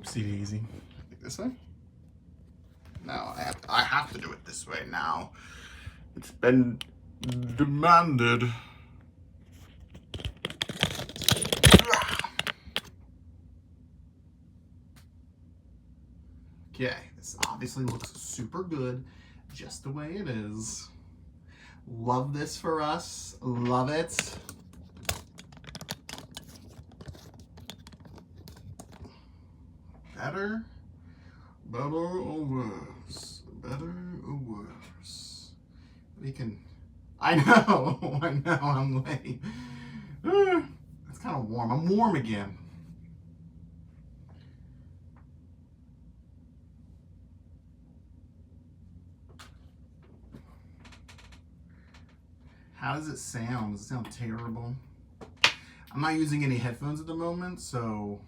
Oopsie daisy. This way? No, I have to do it this way now. It's been demanded. Okay, this obviously looks super good, just the way it is. Love this for us. Love it. Better or worse? Better or worse? We can. I know. I'm late. It's kind of warm. I'm warm again. How does it sound? Does it sound terrible? I'm not using any headphones at the moment, so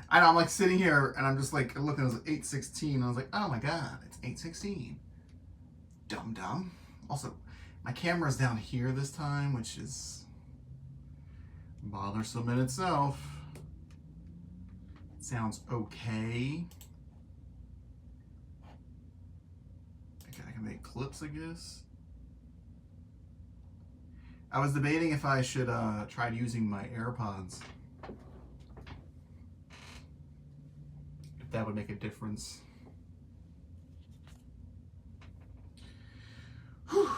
I know I'm like sitting here and I'm just like looking. It was 8:16. I was like, oh my god, it's 8:16. Dumb. Also, my camera's down here this time, which is bothersome in itself. It sounds okay. Okay, I can make clips, I guess. I was debating if I should try using my AirPods. If that would make a difference. Whew.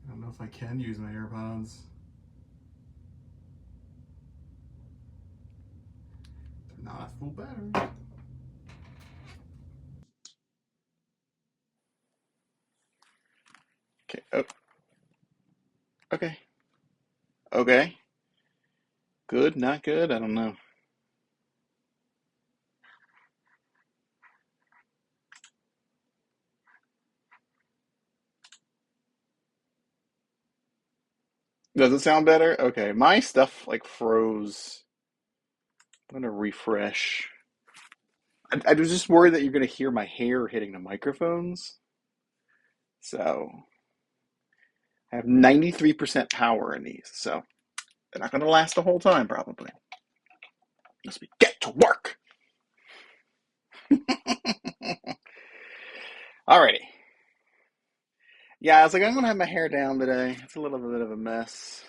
I don't know if I can use my AirPods. They're not at full battery. Okay. Oh. Okay. Okay. Good, not good, I don't know. Does it sound better? Okay, my stuff like froze. I'm gonna refresh. I was just worried that you're gonna hear my hair hitting the microphones. So I have 93% power in these, so they're not gonna last the whole time probably. Unless we get to work. Alrighty. Yeah, I was like, I'm gonna have my hair down today. It's a little bit of a mess.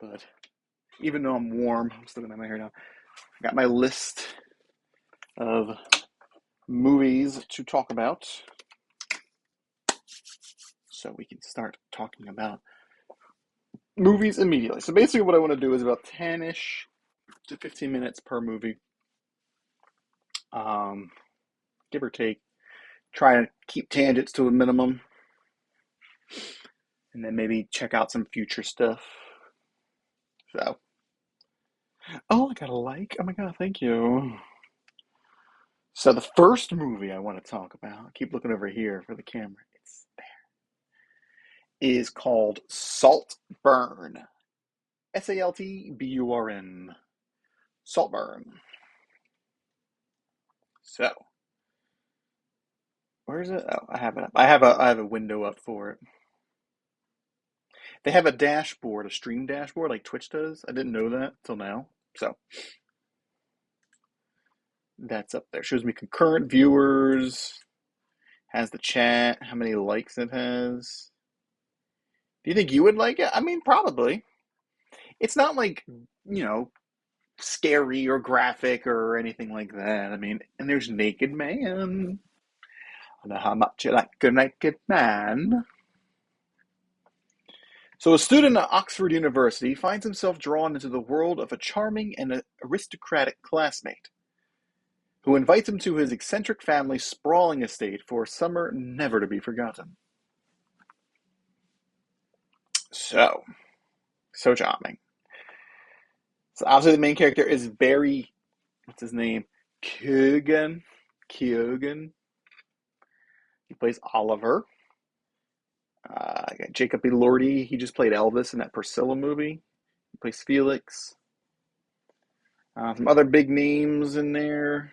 But even though I'm warm, I'm still gonna have my hair down. I got my list of movies to talk about. So we can start talking about movies immediately. So basically what I want to do is about 10-ish to 15 minutes per movie. Give or take. Try to keep tangents to a minimum. And then maybe check out some future stuff. So. Oh, I got a like. Oh my god, thank you. So the first movie I want to talk about, I keep looking over here for the camera. It's there. Is called Saltburn. Saltburn. Saltburn. So, where is it? Oh, I have it up. I have a window up for it. They have a dashboard, a stream dashboard like Twitch does. I didn't know that till now. So, that's up there. Shows me concurrent viewers, has the chat, how many likes it has. Do you think you would like it? I mean, probably. It's not like, scary or graphic or anything like that. I mean, and there's Naked Man. I know how much you like a naked man. So, a student at Oxford University finds himself drawn into the world of a charming and aristocratic classmate who invites him to his eccentric family's sprawling estate for a summer never to be forgotten. So charming. So, obviously, the main character is Barry, what's his name? Keoghan. He plays Oliver. Jacob Elordi, he just played Elvis in that Priscilla movie. He plays Felix. Some other big names in there.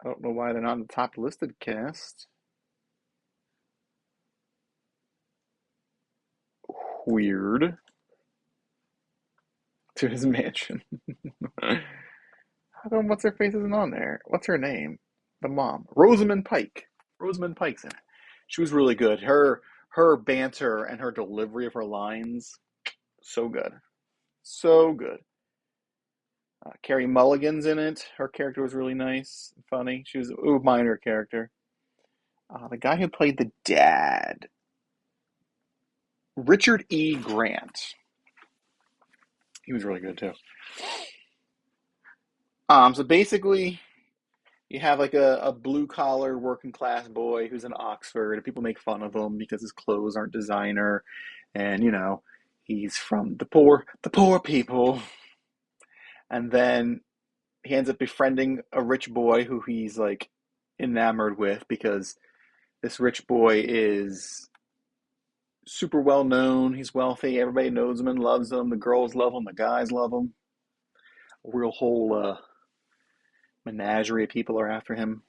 I don't know why they're not in the top listed cast. weird to his mansion. How come what's her face isn't on there? What's her name? The mom, Rosamund Pike. Rosamund Pike's in it. She was really good. Her banter and her delivery of her lines, so good, so good. Carrie Mulligan's in it. Her character was really nice and funny. She was a minor character. The guy who played the dad, Richard E. Grant. He was really good too. So basically, you have like a blue collar working class boy who's in Oxford, and people make fun of him because his clothes aren't designer, and he's from the poor people. And then he ends up befriending a rich boy who he's like enamored with because this rich boy is super well known. He's wealthy. Everybody knows him and loves him. The girls love him. The guys love him. A real whole menagerie of people are after him.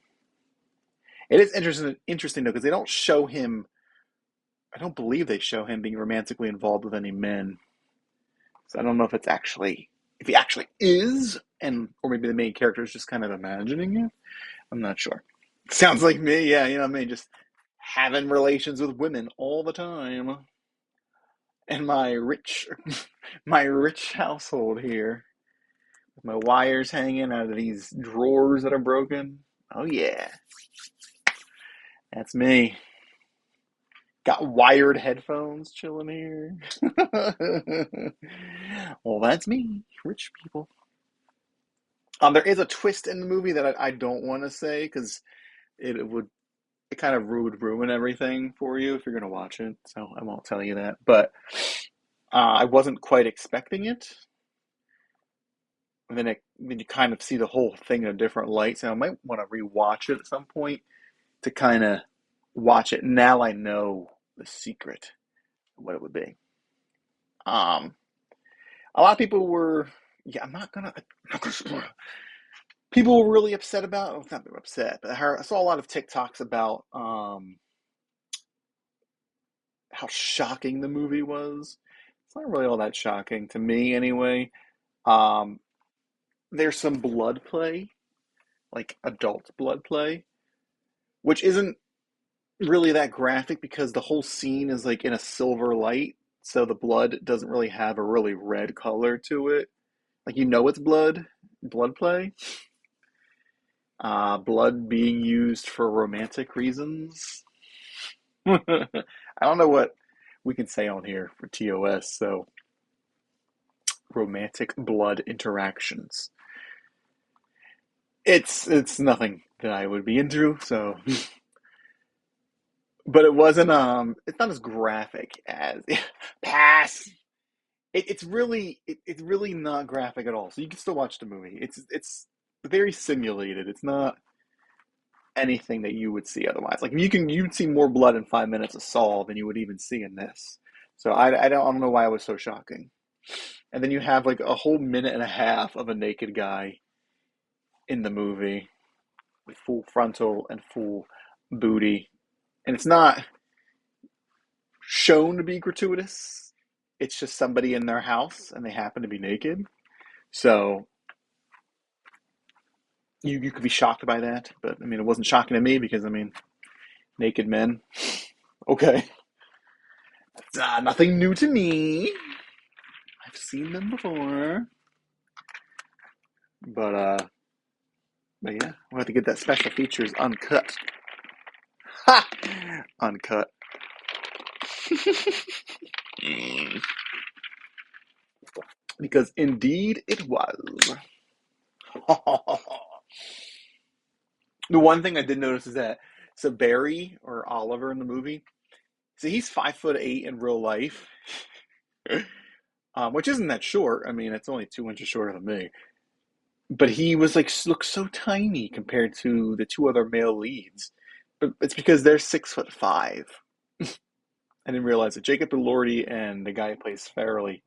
It is interesting though, because they don't show him. I don't believe they show him being romantically involved with any men. So I don't know if he actually is, or maybe the main character is just kind of imagining it. I'm not sure. Sounds like me, yeah. You know what I mean? Just having relations with women all the time, and my rich, my rich household here, with my wires hanging out of these drawers that are broken. Oh yeah, that's me. Got wired headphones chilling here. Well, that's me, rich people. There is a twist in the movie that I don't want to say because it kind of would ruin everything for you if you're gonna watch it. So I won't tell you that. But I wasn't quite expecting it, and then you kind of see the whole thing in a different light. So I might want to rewatch it at some point to kind of watch it. Now I know the secret, what it would be. Um, a lot of people were, yeah, I'm not gonna spoil. People were really upset about. Well, not upset, but I saw a lot of TikToks about how shocking the movie was. It's not really all that shocking to me, anyway. Um, there's some blood play, like adult blood play, which isn't really that graphic because the whole scene is like in a silver light, so the blood doesn't really have a really red color to it. Like it's blood play, blood being used for romantic reasons. I don't know what we can say on here for TOS, so romantic blood interactions. It's nothing that I would be into, so but it's not as graphic as pass. It's really not graphic at all. So you can still watch the movie. It's very simulated. It's not anything that you would see otherwise. Like you'd see more blood in 5 minutes of Saw than you would even see in this. So I don't know why it was so shocking. And then you have like a whole minute and a half of a naked guy in the movie with full frontal and full booty. And it's not shown to be gratuitous. It's just somebody in their house and they happen to be naked. So you could be shocked by that, but I mean it wasn't shocking to me because I mean naked men. Okay. It's nothing new to me. I've seen them before. But yeah, we'll have to get that special features uncut. Ha! Uncut. Because indeed it was. The one thing I did notice is that so Barry or Oliver in the movie, so he's 5'8" in real life, which isn't that short. I mean, it's only 2 inches shorter than me. But he was like looks so tiny compared to the two other male leads. But it's because they're 6'5". I didn't realize it. Jacob Elordi and the guy who plays Farley,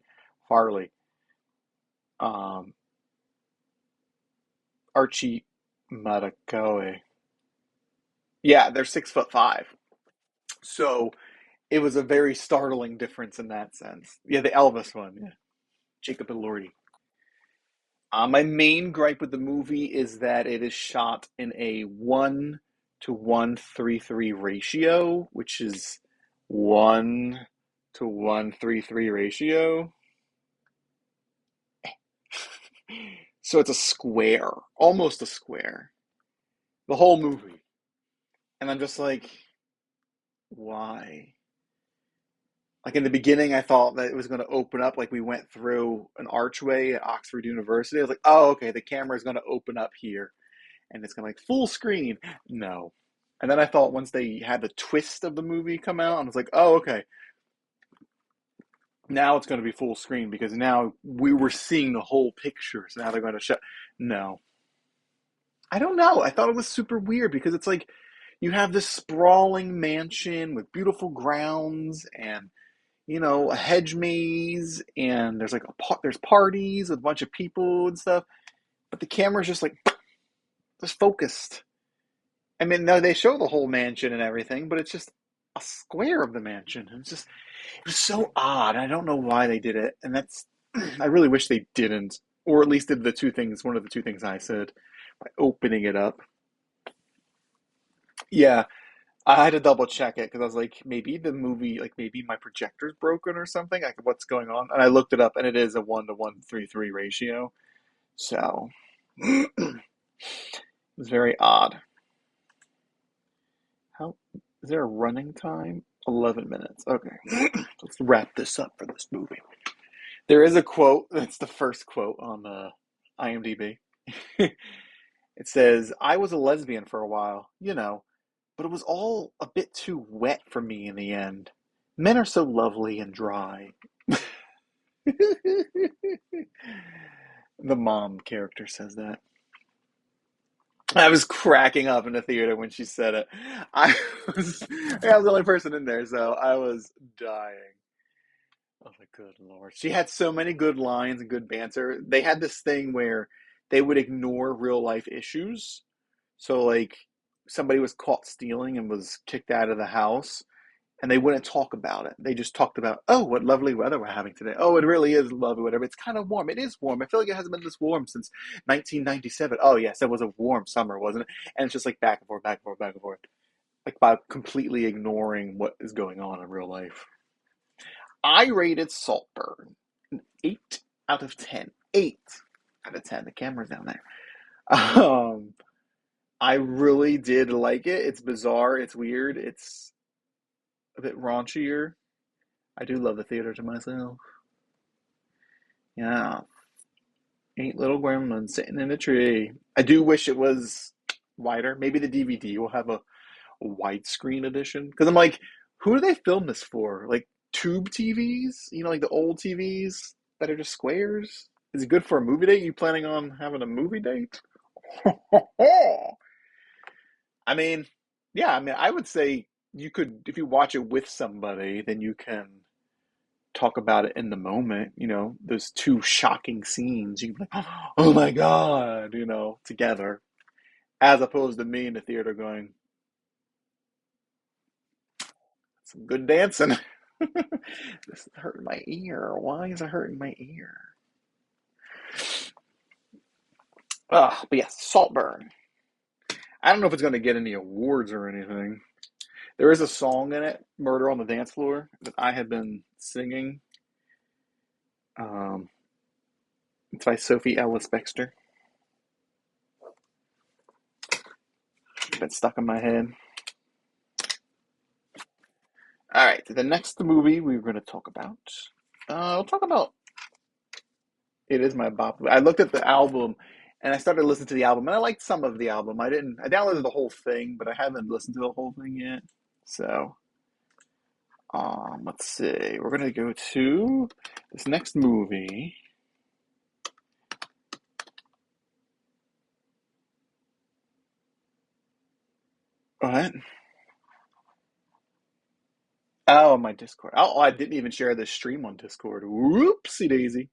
um, Archie Marakawe. Yeah, they're 6'5". So It was a very startling difference in that sense. Yeah, the Elvis one. Yeah, Jacob Elordi. My main gripe with the movie is that it is shot in a 1:133 ratio, which is 1:133 ratio. So it's a square, almost a square, the whole movie. And I'm just like, why? Like in the beginning, I thought that it was going to open up like we went through an archway at Oxford University. I was like, oh, okay, the camera is going to open up here and it's going to like full screen. No. And then I thought once they had the twist of the movie come out, I was like, oh, okay, now it's going to be full screen because now we were seeing the whole picture. So now they're going to show. No. I don't know. I thought it was super weird because it's like you have this sprawling mansion with beautiful grounds and a hedge maze, and there's like there's parties with a bunch of people and stuff, but the camera's just like just focused. I mean, no, they show the whole mansion and everything, but it's just a square of the mansion. It was so odd. I don't know why they did it, and that's I really wish they didn't, or at least did the two things. One of the two things I said by opening it up. Yeah, I had to double check it because I was like, maybe the movie, like maybe my projector's broken or something. Like, what's going on? And I looked it up, and it is a 1:133 ratio. So it was very odd. How is there a running time? 11 minutes. Okay, let's wrap this up for this movie. There is a quote. That's the first quote on IMDb. It says, "I was a lesbian for a while, but it was all a bit too wet for me in the end. Men are so lovely and dry." The mom character says that. I was cracking up in the theater when she said it. I I was the only person in there, so I was dying. I was like, good Lord. She had so many good lines and good banter. They had this thing where they would ignore real life issues. So, like, somebody was caught stealing and was kicked out of the house, and they wouldn't talk about it. They just talked about, oh, what lovely weather we're having today. Oh, it really is lovely weather. It's kind of warm. It is warm. I feel like it hasn't been this warm since 1997. Oh, yes, it was a warm summer, wasn't it? And it's just like back and forth, back and forth, back and forth. Like by completely ignoring what is going on in real life. I rated Saltburn an 8 out of 10. 8 out of 10. The camera's down there. Um, I really did like it. It's bizarre. It's weird. It's a bit raunchier. I do love the theater to myself. Yeah, 8 little gremlins sitting in a tree. I do wish it was wider. Maybe the DVD will have a widescreen edition. Because I'm like, who do they film this for? Like tube TVs? Like the old TVs that are just squares? Is it good for a movie date? You planning on having a movie date? I mean, yeah, I would say you could, if you watch it with somebody, then you can talk about it in the moment. Those two shocking scenes. You can be like, oh my God, together, as opposed to me in the theater going, some good dancing. This is hurting my ear. Why is it hurting my ear? But yes, Saltburn. I don't know if it's going to get any awards or anything. There is a song in it, "Murder on the Dance Floor," that I have been singing. Um, it's by Sophie Ellis Bextor. It's been stuck in my head. All right, the next movie we're going to talk about. I'll talk about. It is my bop. I looked at the album, and I started listening to the album, and I liked some of the album. I didn't. I downloaded the whole thing, but I haven't listened to the whole thing yet. So, let's see. We're gonna go to this next movie. What? Oh, my Discord. Oh, I didn't even share this stream on Discord. Whoopsie daisy.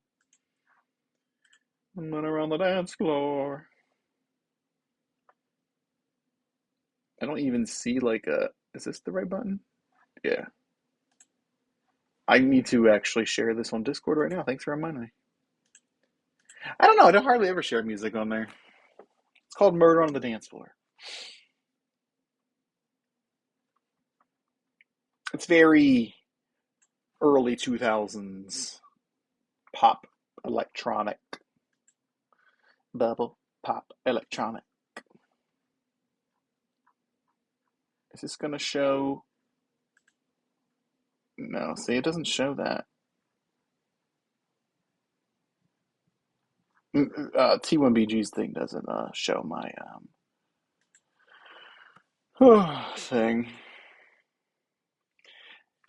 I'm running around the dance floor. I don't even see like a. Is this the right button? Yeah. I need to actually share this on Discord right now. Thanks for reminding me. I don't know. I don't hardly ever share music on there. It's called Murder on the Dance Floor. It's very early 2000s pop electronic, bubble pop electronic. Is this going to show? No, see, it doesn't show that. T1BG's thing doesn't show my thing. Do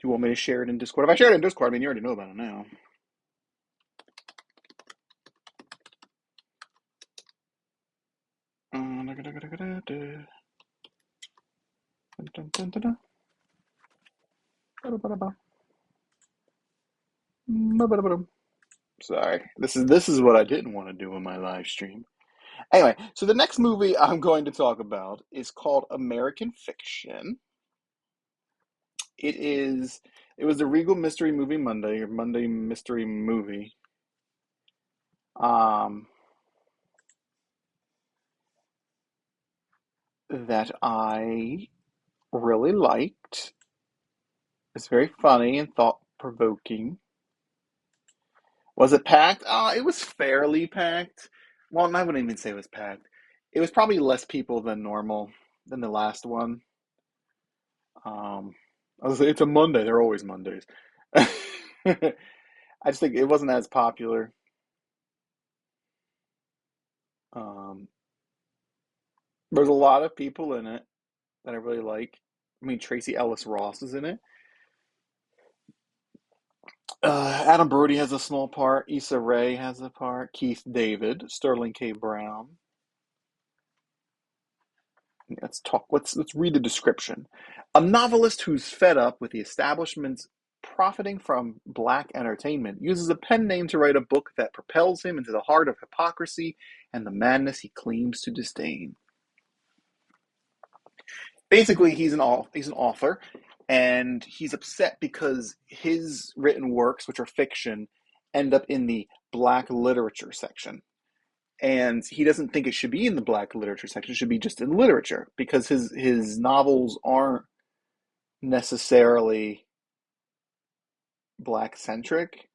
you want me to share it in Discord? If I share it in Discord, I mean, you already know about it now. Sorry, this is what I didn't want to do in my live stream. Anyway, so the next movie I'm going to talk about is called American Fiction. It was the Regal Mystery Movie Monday or Monday Mystery Movie. Um, that I really liked. It's very funny and thought provoking. Was it packed? It was fairly packed. Well, I wouldn't even say it was packed. It was probably less people than normal than the last one. Um, I was like, it's a Monday. They're always Mondays. I just think it wasn't as popular. Um, there's a lot of people in it that I really like. I mean, Tracy Ellis Ross is in it. Adam Brody has a small part. Issa Rae has a part. Keith David, Sterling K. Brown. Let's talk. Let's read the description. A novelist who's fed up with the establishment's profiting from black entertainment uses a pen name to write a book that propels him into the heart of hypocrisy and the madness he claims to disdain. Basically, he's an author, and he's upset because his written works, which are fiction, end up in the black literature section. And he doesn't think it should be in the black literature section. It should be just in literature because his novels aren't necessarily black centric.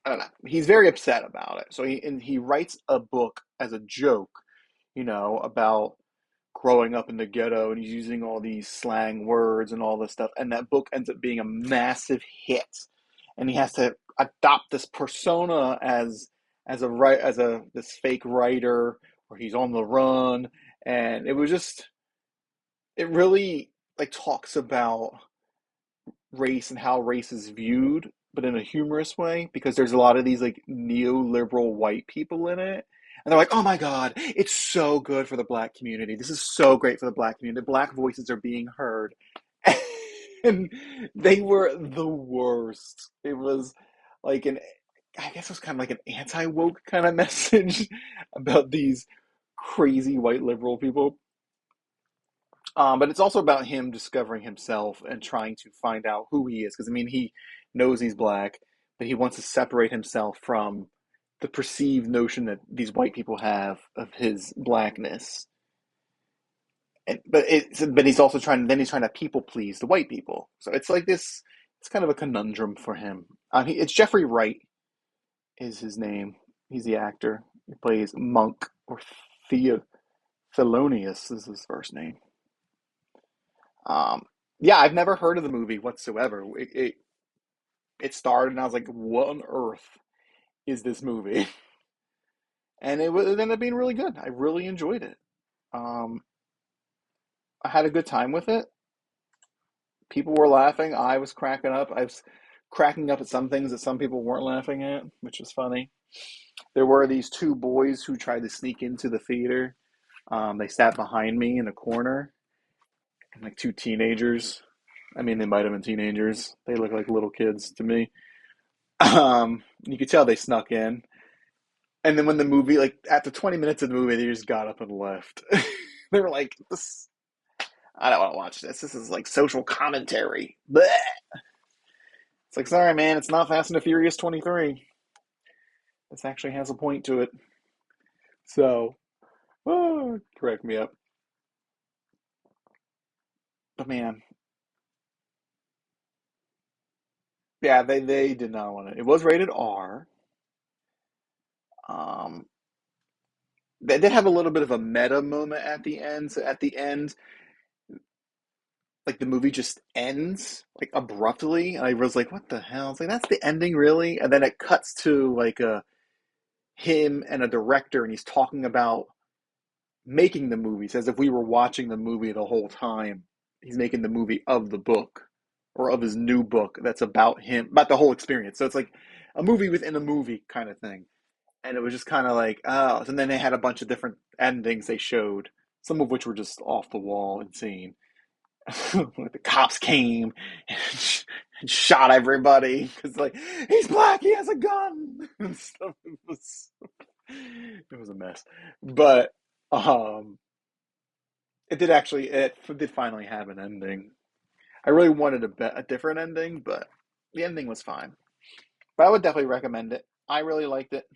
I don't know. He's very upset about it. So he writes a book as a joke, about growing up in the ghetto, and he's using all these slang words and all this stuff. And that book ends up being a massive hit. And he has to adopt this persona as a this fake writer, or he's on the run. And it really like talks about race and how race is viewed, but in a humorous way, because there's a lot of these like neoliberal white people in it. And they're like, oh my God, it's so good for the black community. This is so great for the black community. The black voices are being heard. And they were the worst. It was like I guess it was kind of like an anti woke kind of message about these crazy white liberal people. But it's also about him discovering himself and trying to find out who he is. Because, I mean, he knows he's black, but he wants to separate himself from the perceived notion that these white people have of his blackness. But he's also he's trying to people please the white people. So it's like this, it's kind of a conundrum for him. It's Jeffrey Wright is his name. He's the actor. He plays Monk or Theo Thelonious is his first name. Um, yeah, I've never heard of the movie whatsoever. It started, and I was like, "What on earth is this movie?" And it ended up being really good. I really enjoyed it. Um, I had a good time with it. People were laughing. I was cracking up. I was cracking up at some things that some people weren't laughing at, which was funny. There were these two boys who tried to sneak into the theater. They sat behind me in a corner, and like two teenagers. I mean, they might have been teenagers. They look like little kids to me. You could tell they snuck in. And then when the movie, like after 20 minutes of the movie, they just got up and left. They were like, "This, I don't want to watch this. This is like social commentary." Blech. It's like, sorry, man, it's not Fast and the Furious 23. This actually has a point to it. So, correct me up. But man, yeah, they did not want it. It was rated R. Um, they did have a little bit of a meta moment at the end. So at the end, like the movie just ends like abruptly, and I was like, "What the hell?" It's like that's the ending, really? And then it cuts to like a him and a director, and he's talking about making the movies as if we were watching the movie the whole time. He's making the movie of the book or of his new book that's about him, about the whole experience. So it's like a movie within a movie kind of thing. And it was just kind of like, oh, and then they had a bunch of different endings they showed, some of which were just off the wall insane. Like the cops came and shot everybody because like he's black, he has a gun and stuff. It was a mess, but um, it did finally have an ending. I really wanted a different ending, but the ending was fine. But I would definitely recommend it. I really liked it.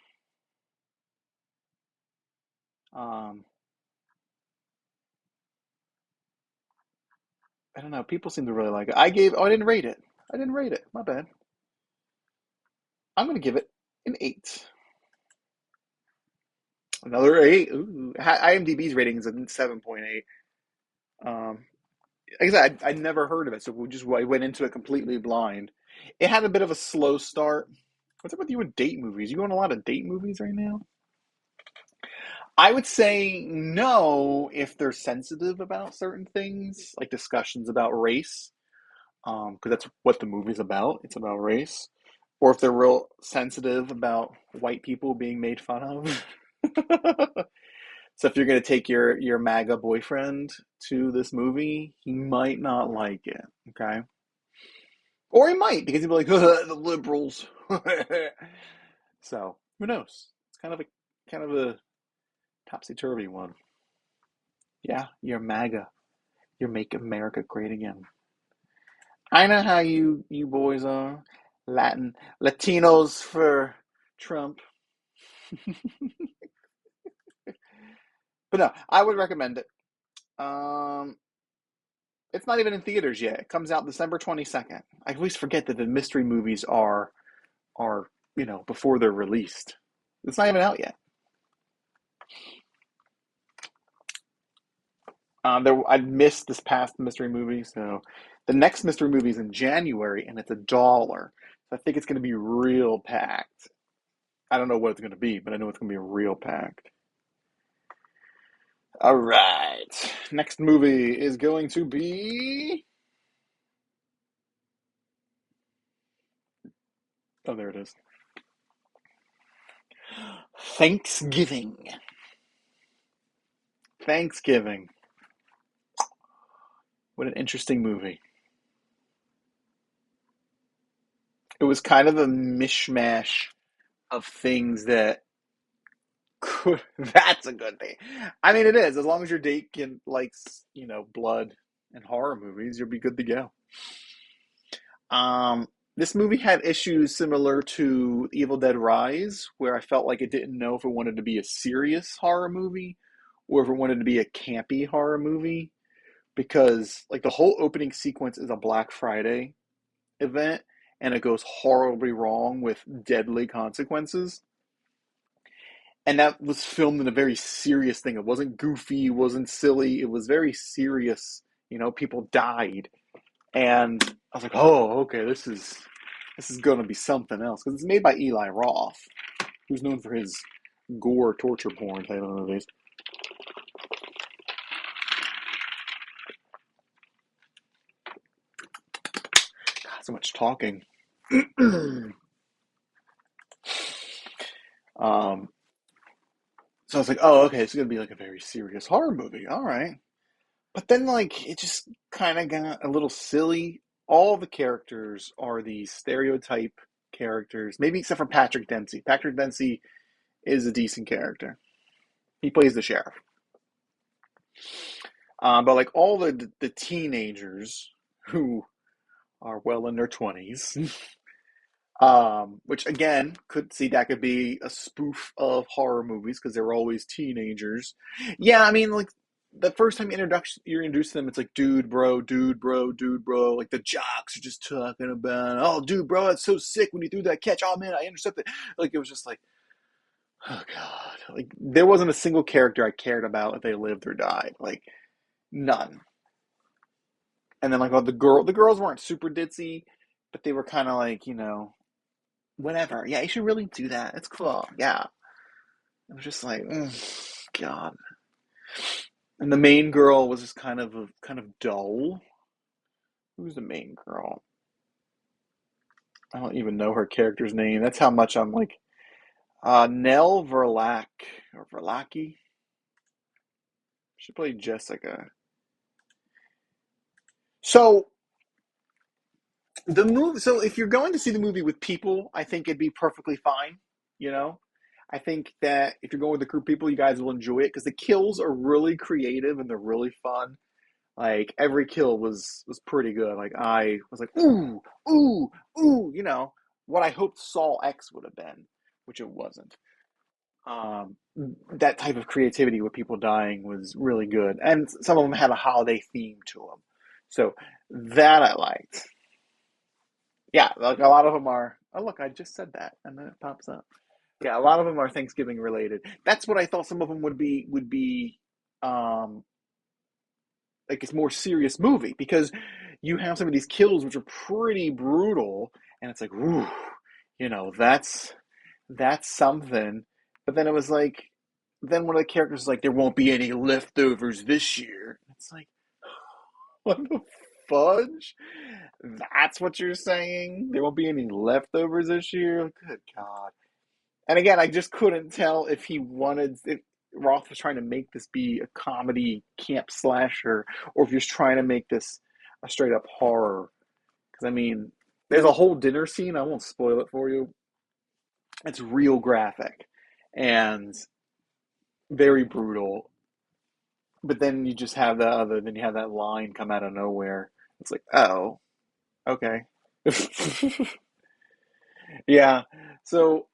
Um, I don't know. People seem to really like it. I didn't rate it. I didn't rate it. My bad. I'm going to give it an 8. Another 8. Ooh. IMDb's rating is a 7.8. Um, like I said, I never heard of it, so I went into it completely blind. It had a bit of a slow start. What's up with you with date movies? You going a lot of date movies right now? I would say no if they're sensitive about certain things, like discussions about race, because that's what the movie's about. It's about race. Or if they're real sensitive about white people being made fun of. So if you're going to take your MAGA boyfriend to this movie, he might not like it. Okay, or he might because he'll be like the liberals. So who knows? It's kind of a topsy turvy one. Yeah, you're MAGA. You're Make America Great Again. I know how you boys are. Latinos for Trump. But no, I would recommend it. Um, it's not even in theaters yet. It comes out December 22nd. I always forget that the mystery movies are before they're released. It's not even out yet. I missed this past mystery movie, so the next mystery movie is in January, and it's $1. So I think it's going to be real packed. I don't know what it's going to be, but I know it's going to be real packed. All right. Next movie is going to be. Oh, there it is. Thanksgiving. Thanksgiving. What an interesting movie. It was kind of a mishmash of things that could. That's a good thing. I mean, it is. As long as your date can likes, blood and horror movies, you'll be good to go. Um, this movie had issues similar to Evil Dead Rise, where I felt like it didn't know if it wanted to be a serious horror movie or if it wanted to be a campy horror movie. Because like the whole opening sequence is a Black Friday event and it goes horribly wrong with deadly consequences. And that was filmed in a very serious thing. It wasn't goofy, it wasn't silly, it was very serious. People died. And I was like, oh, okay, this is gonna be something else. Because it's made by Eli Roth, who's known for his gore torture porn type of movies. God, so much talking. um So I was like, oh, okay, it's gonna be like a very serious horror movie. All right. But then like it just kind of got a little silly. All the characters are these stereotype characters, maybe except for Patrick Dempsey. Patrick Dempsey is a decent character. He plays the sheriff. But like all the teenagers who are well in their 20s, Which again could see that could be a spoof of horror movies because they're always teenagers. Yeah, I mean, like the first time you're introduced to them, it's like dude, bro, dude, bro, dude, bro. Like the jocks are just talking about, oh, dude, bro, that's so sick when you threw that catch. Oh man, I intercepted. Like it was just like, oh god, like there wasn't a single character I cared about if they lived or died. Like none. And then like oh, the girls weren't super ditzy, but they were kind of like whatever. Yeah, you should really do that. It's cool. Yeah. I was just like, God. And the main girl was just kind of dull. Who's the main girl? I don't even know her character's name. That's how much I'm like, Nell Verlac or Verlacki. She played Jessica. So the movie. So if you're going to see the movie with people, I think it'd be perfectly fine. You know, I think that if you're going with a group of people, you guys will enjoy it because the kills are really creative and they're really fun. Like every kill was pretty good. Like I was like, ooh, ooh, ooh, what I hoped Saw X would have been, which it wasn't. Um, that type of creativity with people dying was really good, and some of them had a holiday theme to them, so that I liked. Yeah, like a lot of them are. Oh, look, I just said that, and then it pops up. Yeah, a lot of them are Thanksgiving related. That's what I thought some of them would be. Um, like it's more serious movie because you have some of these kills which are pretty brutal, and it's like, ooh, that's something. But then it was like, then one of the characters is like, there won't be any leftovers this year. It's like, what the fudge? That's what you're saying? There won't be any leftovers this year? Good God. And again, I just couldn't tell if Roth was trying to make this be a comedy camp slasher or if he was trying to make this a straight up horror. Because I mean, there's a whole dinner scene. I won't spoil it for you. It's real graphic and very brutal. But then you just have then you have that line come out of nowhere. It's like, oh, okay. Yeah. So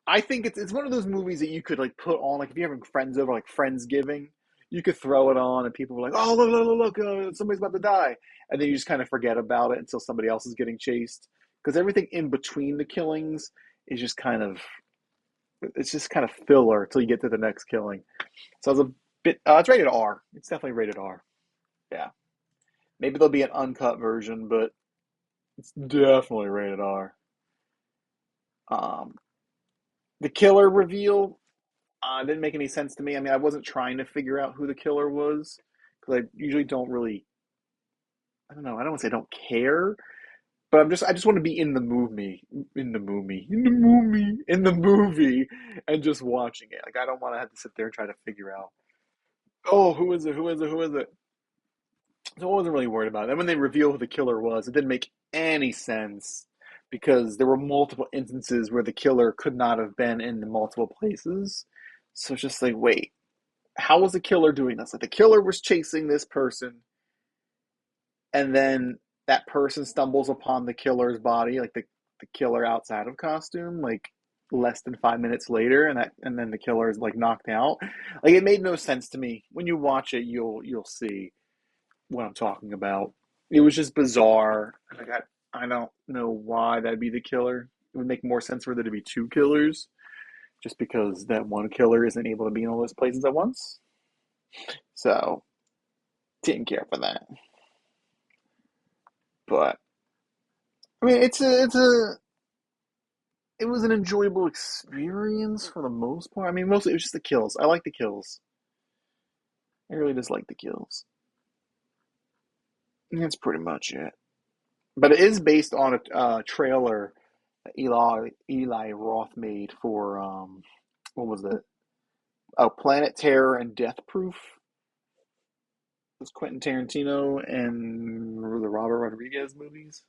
I think it's one of those movies that you could like put on like if you're having friends over like Friendsgiving, you could throw it on and people were like, "Oh, look, look, look, look, somebody's about to die." And then you just kind of forget about it until somebody else is getting chased because everything in between the killings is just kind of it's just kind of filler until you get to the next killing. So it's a bit it's rated R. It's definitely rated R. Yeah. Maybe there'll be an uncut version, but it's definitely rated R. Um the killer reveal didn't make any sense to me. I mean, I wasn't trying to figure out who the killer was because I usually don't really. I don't know. I don't want to say I don't care, but I just want to be in the movie, in the movie, and just watching it. Like I don't want to have to sit there and try to figure out. Oh, who is it? Who is it? Who is it? So I wasn't really worried about it. And when they revealed who the killer was, it didn't make any sense because there were multiple instances where the killer could not have been in the multiple places. So it's just like, wait, how was the killer doing this? Like the killer was chasing this person, and then that person stumbles upon the killer's body, like the killer outside of costume, like less than 5 minutes later, and then the killer is like knocked out. Like it made no sense to me. When you watch it, you'll see what I'm talking about. It was just bizarre. Like I don't know why that'd be the killer. It would make more sense for there to be two killers, just because that one killer isn't able to be in all those places at once. So didn't care for that. But I mean, it was an enjoyable experience for the most part. I mean, mostly it was just the kills. I like the kills. I really just like the kills. And that's pretty much it. But it is based on a trailer that Eli Roth made for what was it? Oh, Planet Terror and Death Proof. It was Quentin Tarantino and the Robert Rodriguez movies.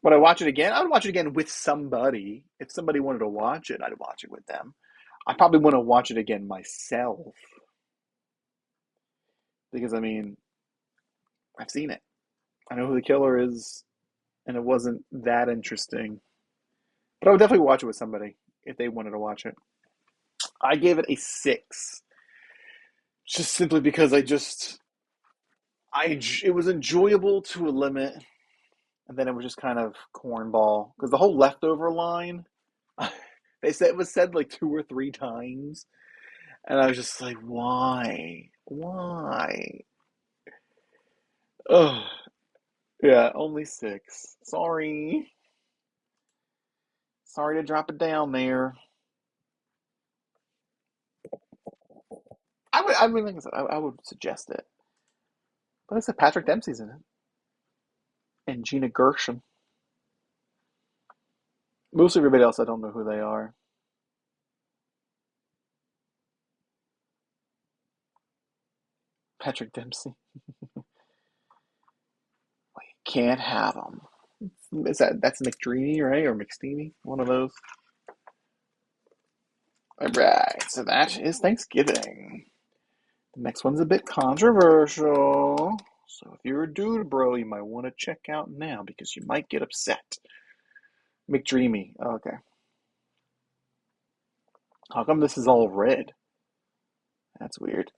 Would I watch it again? I would watch it again with somebody. If somebody wanted to watch it, I'd watch it with them. I probably want to watch it again myself because I mean, I've seen it. I know who the killer is, and it wasn't that interesting. But I would definitely watch it with somebody if they wanted to watch it. I gave it a 6, just simply because it was enjoyable to a limit, and then it was just kind of cornball because the whole leftover line, they said it was said like 2 or 3 times, and I was just like, why? Oh, yeah, only 6. Sorry to drop it down there. I mean, like I said, I would suggest it. But like I said, Patrick Dempsey's in it, and Gina Gershon. Most everybody else, I don't know who they are. Patrick Dempsey. Can't have them. That's McDreamy, right? Or McSteamy? One of those. All right, so that is Thanksgiving. The next one's a bit controversial. So if you're a dude, bro, you might want to check out now because you might get upset. McDreamy. Oh, okay. How come this is all red? That's weird.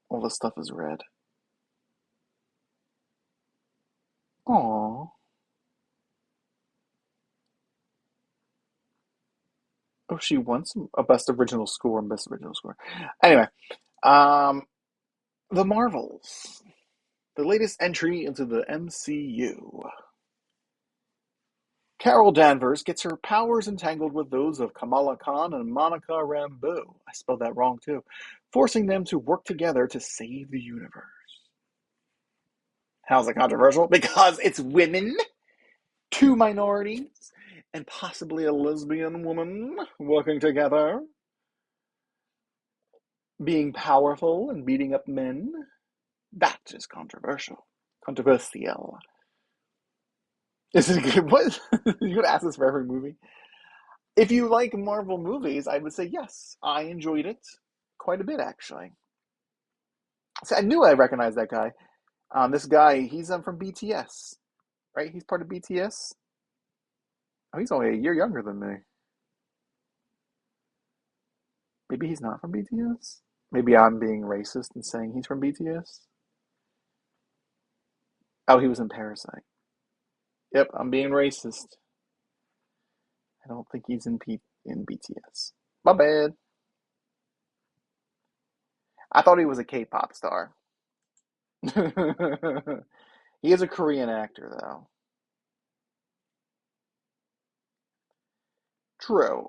All this stuff is red. Aww. Oh, she won a best original score and best original score. Anyway, um, the Marvels, the latest entry into the MCU. Carol Danvers gets her powers entangled with those of Kamala Khan and Monica Rambeau. I spelled that wrong too, forcing them to work together to save the universe. How's it controversial? Because it's women, 2 minorities, and possibly a lesbian woman working together, being powerful and beating up men. That is controversial. Controversial. Is it good? What? You would ask this for every movie? If you like Marvel movies, I would say yes. I enjoyed it quite a bit, actually. So I knew I recognized that guy. This guy, he's from BTS, right? He's part of BTS. Oh, he's only a year younger than me. Maybe he's not from BTS. Maybe I'm being racist and saying he's from BTS. Oh, he was in Parasite. Yep, I'm being racist. I don't think he's in BTS. My bad. I thought he was a K-pop star. He is a Korean actor, though. True.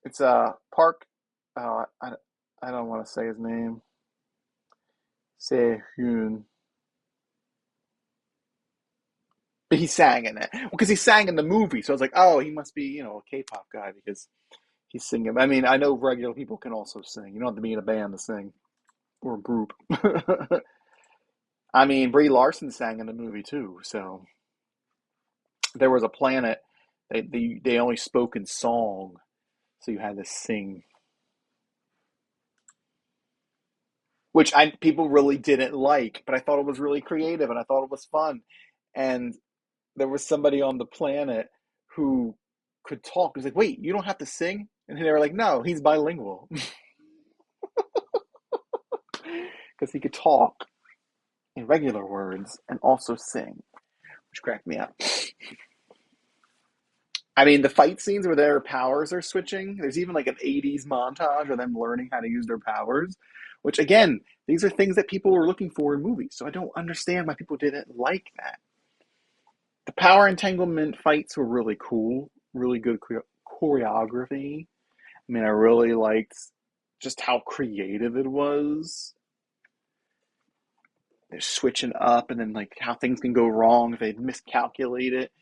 It's Park. I don't want to say his name. Sehun. But he sang in it. Well, because he sang in the movie, so I was like, oh, he must be, a K-pop guy because he's singing. I mean, I know regular people can also sing. You don't have to be in a band to sing or a group. I mean, Brie Larson sang in the movie too. So there was a planet. They only spoke in song, so you had to sing, which people really didn't like, but I thought it was really creative and I thought it was fun. And there was somebody on the planet who could talk. He was like, "Wait, you don't have to sing?" And they were like, "No, he's bilingual because he could talk in regular words and also sing," which cracked me up. I mean, the fight scenes where their powers are switching. There's even like an '80s montage of them learning how to use their powers, which again, these are things that people were looking for in movies. So I don't understand why people didn't like that. The power entanglement fights were really cool, really good choreography. I mean, I really liked just how creative it was. They're switching up, and then like how things can go wrong if they miscalculate it.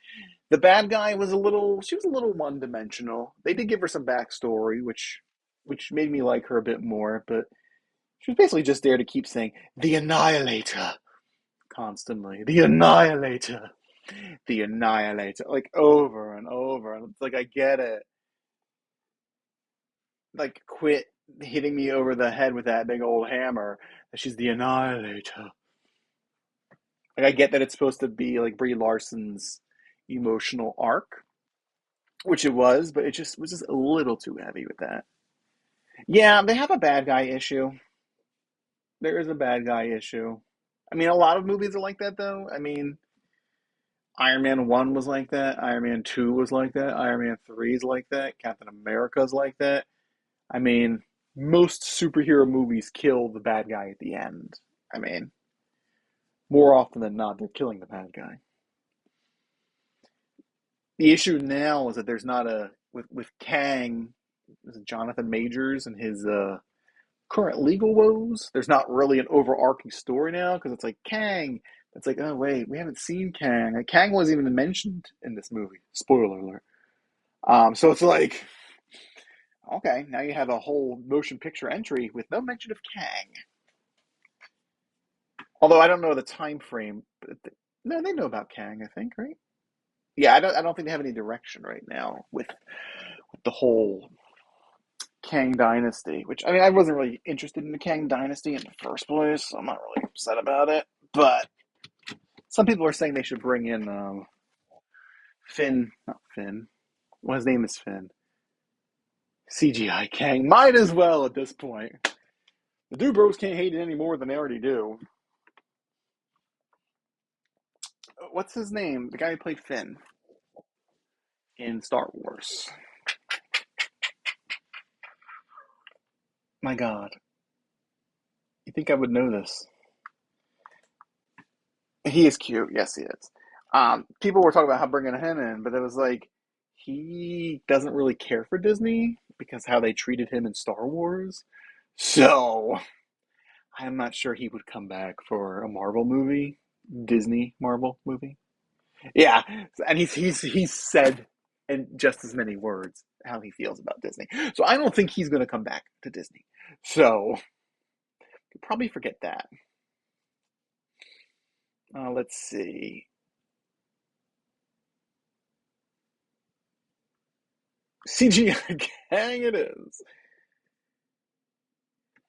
The bad guy she was a little one-dimensional. They did give her some backstory, which made me like her a bit more, but she was basically just there to keep saying the Annihilator constantly. The Annihilator. The Annihilator. Like over and over. And it's like I get it. Like quit hitting me over the head with that big old hammer. She's the Annihilator. Like I get that it's supposed to be like Brie Larson's emotional arc, which it was, but it just was just a little too heavy with that. Yeah, they have a bad guy issue. There is a bad guy issue. I mean, a lot of movies are like that, though. I mean, Iron Man 1 was like that. Iron Man 2 was like that. Iron Man 3 is like that. Captain America's like that. I mean, most superhero movies kill the bad guy at the end. I mean, more often than not, they're killing the bad guy. The issue now is that there's not a with Kang, Jonathan Majors and his current legal woes. There's not really an overarching story now because it's like Kang. It's like, oh wait, we haven't seen Kang. Like, Kang wasn't even mentioned in this movie. Spoiler alert. So it's like, okay, now you have a whole motion picture entry with no mention of Kang. Although I don't know the time frame. But no, they know about Kang. I think, right? Yeah, I don't think they have any direction right now with the whole Kang Dynasty. Which, I mean, I wasn't really interested in the Kang Dynasty in the first place, so I'm not really upset about it. But some people are saying they should bring in Finn, not Finn. Well, his name is Finn. CGI Kang. Might as well at this point. The Dude Bros can't hate it any more than they already do. What's his name? The guy who played Finn in Star Wars. My God. You think I would know this? He is cute. Yes, he is. People were talking about how bringing him in, but it was like he doesn't really care for Disney because how they treated him in Star Wars. So I'm not sure he would come back for a Marvel movie, Disney Marvel movie. Yeah, and he's said in just as many words how he feels about Disney. So I don't think he's going to come back to Disney. So probably forget that. Let's see. CGI Kang it is.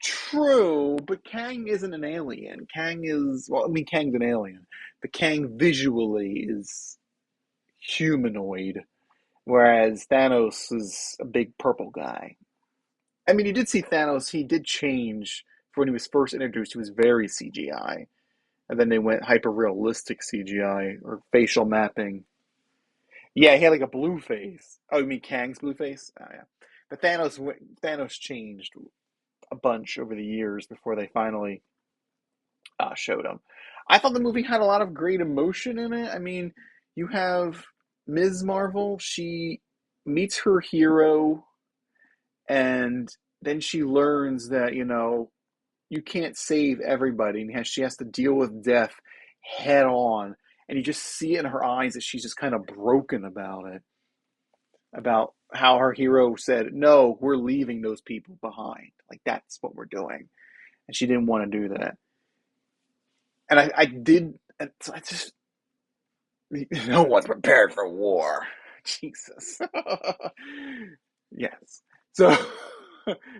True, but Kang isn't an alien. Kang is, well, I mean, Kang's an alien, but Kang visually is humanoid, whereas Thanos is a big purple guy. I mean, you did see Thanos, he did change for when he was first introduced, he was very CGI. And then they went hyper realistic CGI or facial mapping. Yeah, he had like a blue face. Oh, you mean Kang's blue face? Oh, yeah. But Thanos changed a bunch over the years before they finally showed him. I thought the movie had a lot of great emotion in it. I mean, you have Ms. Marvel. She meets her hero, and then she learns that you can't save everybody, and she has to deal with death head on. And you just see it in her eyes that she's just kind of broken about it, about how her hero said, "No, we're leaving those people behind. Like that's what we're doing," and she didn't want to do that. And I did. And so I just no one's prepared for war. Jesus. Yes. So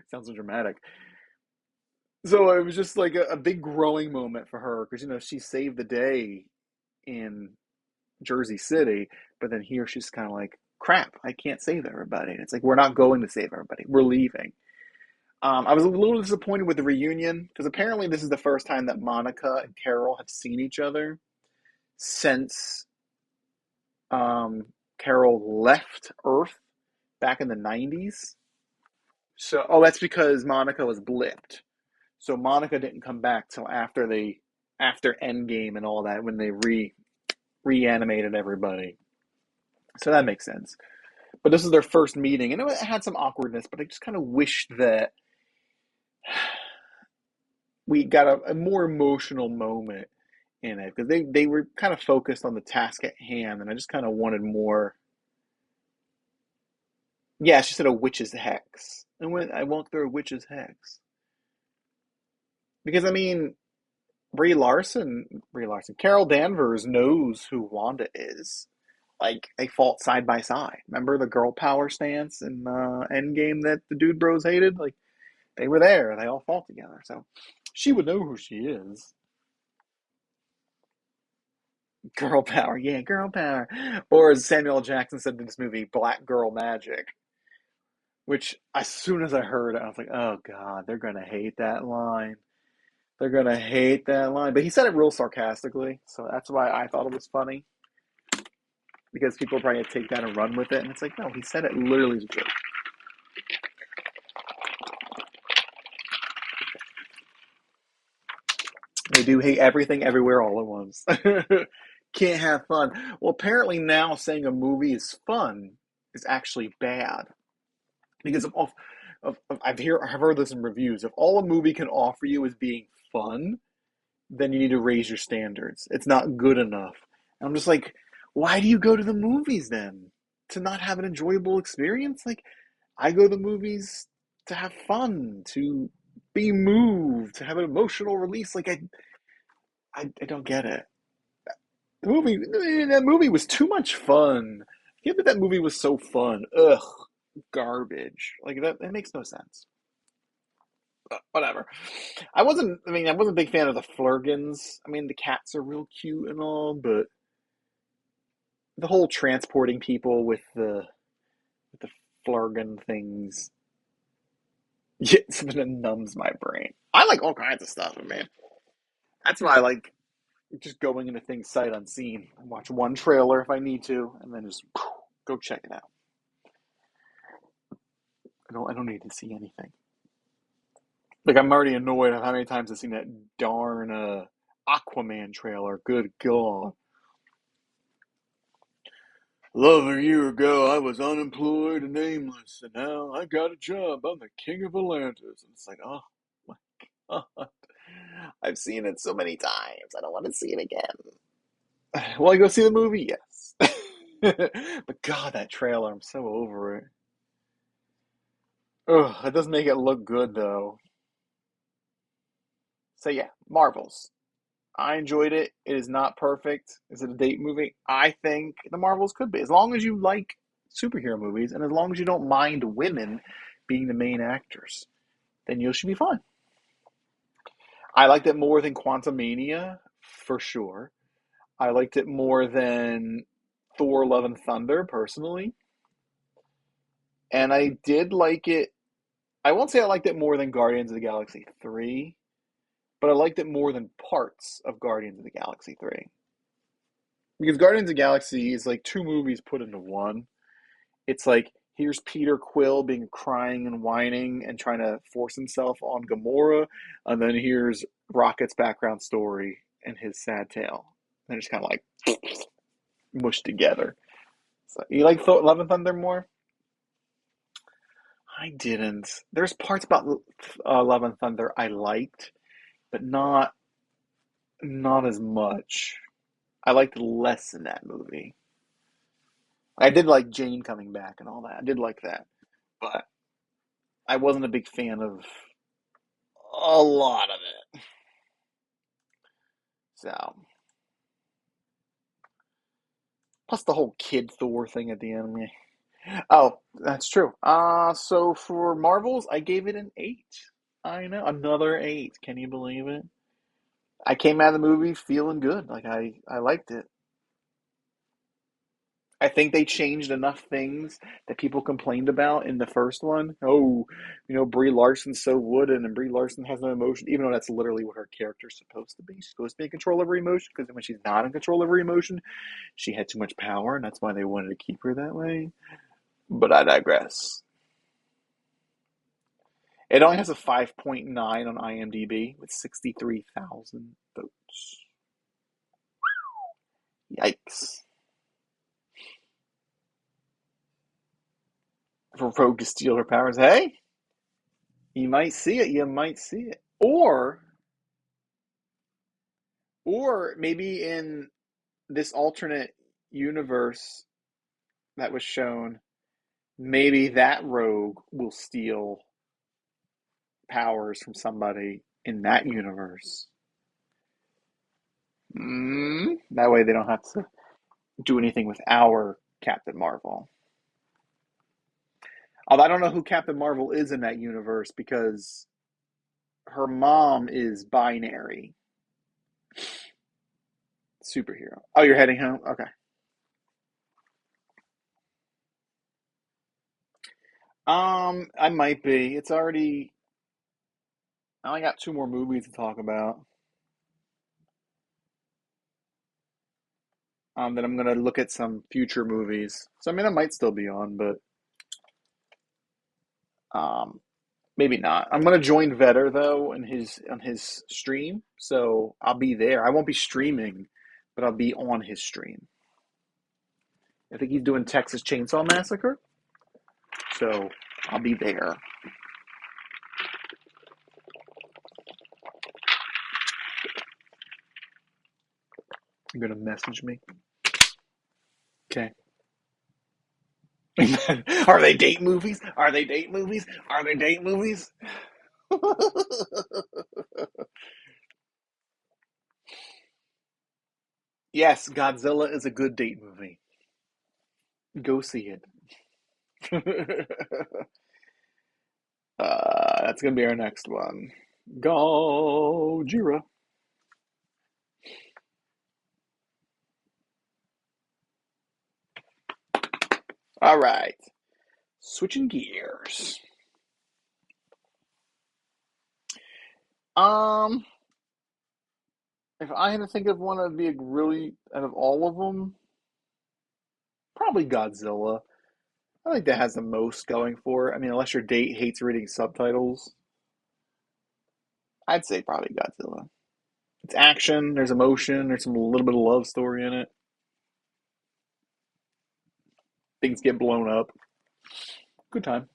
sounds so dramatic. So it was just like a big growing moment for her because she saved the day in Jersey City, but then here she's kind of like, crap, I can't save everybody. And it's like we're not going to save everybody. We're leaving. I was a little disappointed with the reunion because apparently this is the first time that Monica and Carol have seen each other since Carol left Earth back in the 90s. So, oh, that's because Monica was blipped. So Monica didn't come back till after Endgame and all that when they reanimated everybody. So that makes sense. But this is their first meeting, and it had some awkwardness. But I just kind of wished that we got a more emotional moment in it because they were kind of focused on the task at hand, and I just kind of wanted more. Yeah, she said a witch's hex. And when I won't throw a witch's hex. Because I mean, Carol Danvers knows who Wanda is. Like they fought side by side. Remember the girl power stance in Endgame that the Dude Bros hated? Like they were there. They all fought together. So she would know who she is. Girl power, yeah, girl power. Or as Samuel L. Jackson said in this movie, black girl magic. Which, as soon as I heard it, I was like, oh God, they're gonna hate that line. They're gonna hate that line. But he said it real sarcastically, so that's why I thought it was funny. Because people are probably gonna take that and run with it, and it's like, no, he said it literally as a joke. They do hate everything everywhere all at once. Can't have fun. Well, apparently now saying a movie is fun is actually bad. Because I've heard this in reviews. If all a movie can offer you is being fun, then you need to raise your standards. It's not good enough. And I'm just like, why do you go to the movies then? To not have an enjoyable experience? Like, I go to the movies to have fun, to be moved, to have an emotional release. Like, I don't get it. That movie was too much fun. Yeah, but that movie was so fun. Ugh, garbage. Like that makes no sense. But whatever. I wasn't a big fan of the Flurgins. I mean, the cats are real cute and all, but the whole transporting people with the Flurgin things, yeah, something that numbs my brain. I like all kinds of stuff, man. That's why I like just going into things sight unseen. I watch one trailer if I need to, and then just go check it out. I don't need to see anything. Like I'm already annoyed at how many times I've seen that darn Aquaman trailer. Good God. Love a year ago, I was unemployed and aimless, and now I got a job. I'm the king of Atlantis. And it's like, oh my God. I've seen it so many times. I don't want to see it again. Will I go see the movie? Yes. But God, that trailer, I'm so over it. Ugh, it doesn't make it look good though. So yeah, Marvels. I enjoyed it. It is not perfect. Is it a date movie? I think the Marvels could be. As long as you like superhero movies and as long as you don't mind women being the main actors, then you should be fine. I liked it more than Quantumania, for sure. I liked it more than Thor Love and Thunder, personally. And I did like it. I won't say I liked it more than Guardians of the Galaxy 3, but I liked it more than parts of Guardians of the Galaxy 3. Because Guardians of the Galaxy is like two movies put into one. It's like here's Peter Quill being crying and whining and trying to force himself on Gamora, and then here's Rocket's background story and his sad tale. And they're just kind of like mushed together. So you like Love and Thunder more? I didn't. There's parts about Love and Thunder I liked, but not as much. I liked less in that movie. I did like Jane coming back and all that. I did like that, but I wasn't a big fan of a lot of it. So, plus the whole kid Thor thing at the end. Oh, that's true. So for Marvels, I gave it an 8. I know, another 8. Can you believe it? I came out of the movie feeling good. Like I liked it. I think they changed enough things that people complained about in the first one. Oh, Brie Larson's so wooden and Brie Larson has no emotion, even though that's literally what her character's supposed to be. She's supposed to be in control of her emotion because when she's not in control of her emotion, she had too much power, and that's why they wanted to keep her that way. But I digress. It only has a 5.9 on IMDb with 63,000 votes. Yikes. For Rogue to steal her powers. Hey, you might see it. You might see it. Or maybe in this alternate universe that was shown, maybe that rogue will steal powers from somebody in that universe. That way they don't have to do anything with our Captain Marvel. Although I don't know who Captain Marvel is in that universe because her mom is binary. Superhero. Oh, you're heading home? Okay. I might be. It's already. I only got two more movies to talk about. Then I'm gonna look at some future movies. So I mean, I might still be on, but um, maybe not. I'm gonna join Vetter though in his on his stream, so I'll be there. I won't be streaming, but I'll be on his stream. I think he's doing Texas Chainsaw Massacre, so I'll be there. You're gonna message me, okay? Are they date movies? Are they date movies? Are they date movies? Yes, Godzilla is a good date movie. Go see it. That's gonna be our next one. Gojira. All right, switching gears. Um, if I had to think of one that'd be really out of all of them, probably Godzilla. I think that has the most going for it. I mean, unless your date hates reading subtitles, I'd say probably Godzilla. It's action, there's emotion, there's some a little bit of love story in it. Things get blown up. Good time.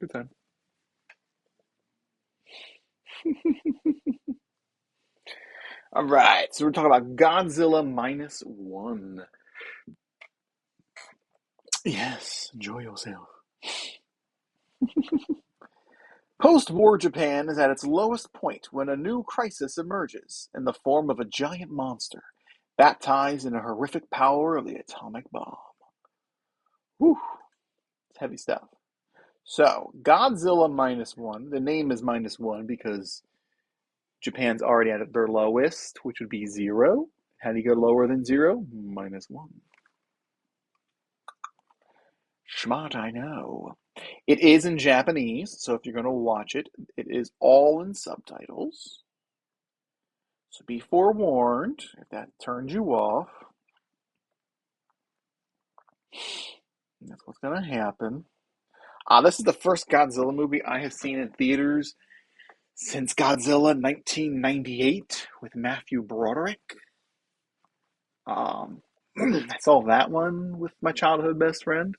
Good time. All right, so we're talking about Godzilla Minus One. Yes, enjoy yourself. Post war Japan is at its lowest point when a new crisis emerges in the form of a giant monster, baptized in the horrific power of the atomic bomb. Whew, it's heavy stuff. So, Godzilla Minus One, the name is minus one because Japan's already at their lowest, which would be zero. How do you go lower than zero? Minus one. Schmart, I know. It is in Japanese, so if you're going to watch it, it is all in subtitles. So be forewarned if that turns you off. That's what's going to happen. This is the first Godzilla movie I have seen in theaters since Godzilla 1998 with Matthew Broderick. Um, I saw that one with my childhood best friend.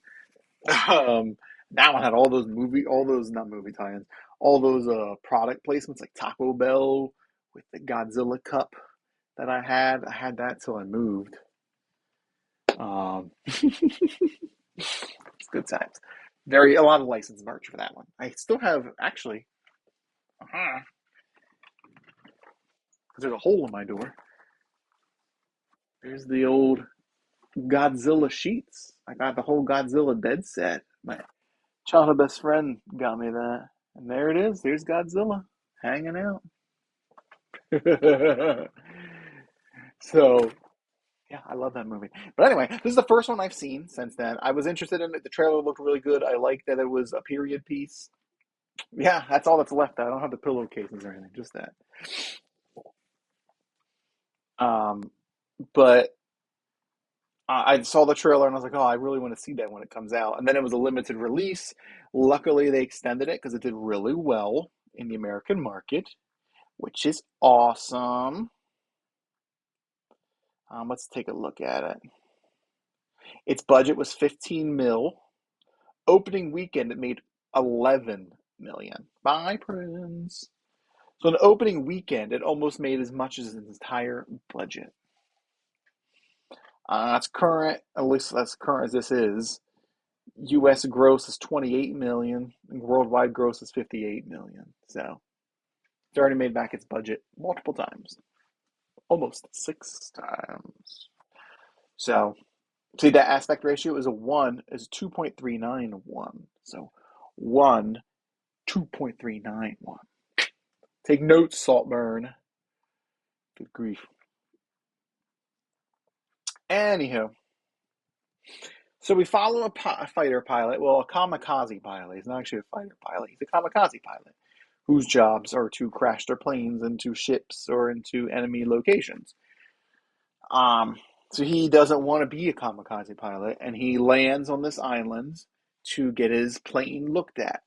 Um, that one had all those not movie tie-ins, all those product placements like Taco Bell with the Godzilla cup that I had. I had that till I moved. It's good times. A lot of licensed merch for that one. I still have actually. Uh-huh, because there's a hole in my door. There's the old Godzilla sheets. I got the whole Godzilla bed set. My childhood best friend got me that. And there it is. There's Godzilla hanging out. So, yeah, I love that movie. But anyway, this is the first one I've seen since then. I was interested in it. The trailer looked really good. I liked that it was a period piece. Yeah, that's all that's left. I don't have the pillowcases or anything, just that. Um, but I saw the trailer and I was like, oh, I really want to see that when it comes out. And then it was a limited release. Luckily, they extended it because it did really well in the American market, which is awesome. Let's take a look at it. Its budget was 15 mil. Opening weekend, it made 11 million. Bye, Prince. So, an opening weekend, it almost made as much as its entire budget. That's current, at least that's current as this is. U.S. gross is 28 million, and worldwide gross is 58 million. So it's already made back its budget multiple times, almost six times. So see that aspect ratio is a one is 2.391. So one 2.391. Take notes, Saltburn. Good grief. Anywho, so we follow a fighter pilot, well, a kamikaze pilot. He's not actually a fighter pilot, he's a kamikaze pilot whose jobs are to crash their planes into ships or into enemy locations. Um, so he doesn't want to be a kamikaze pilot, and he lands on this island to get his plane looked at.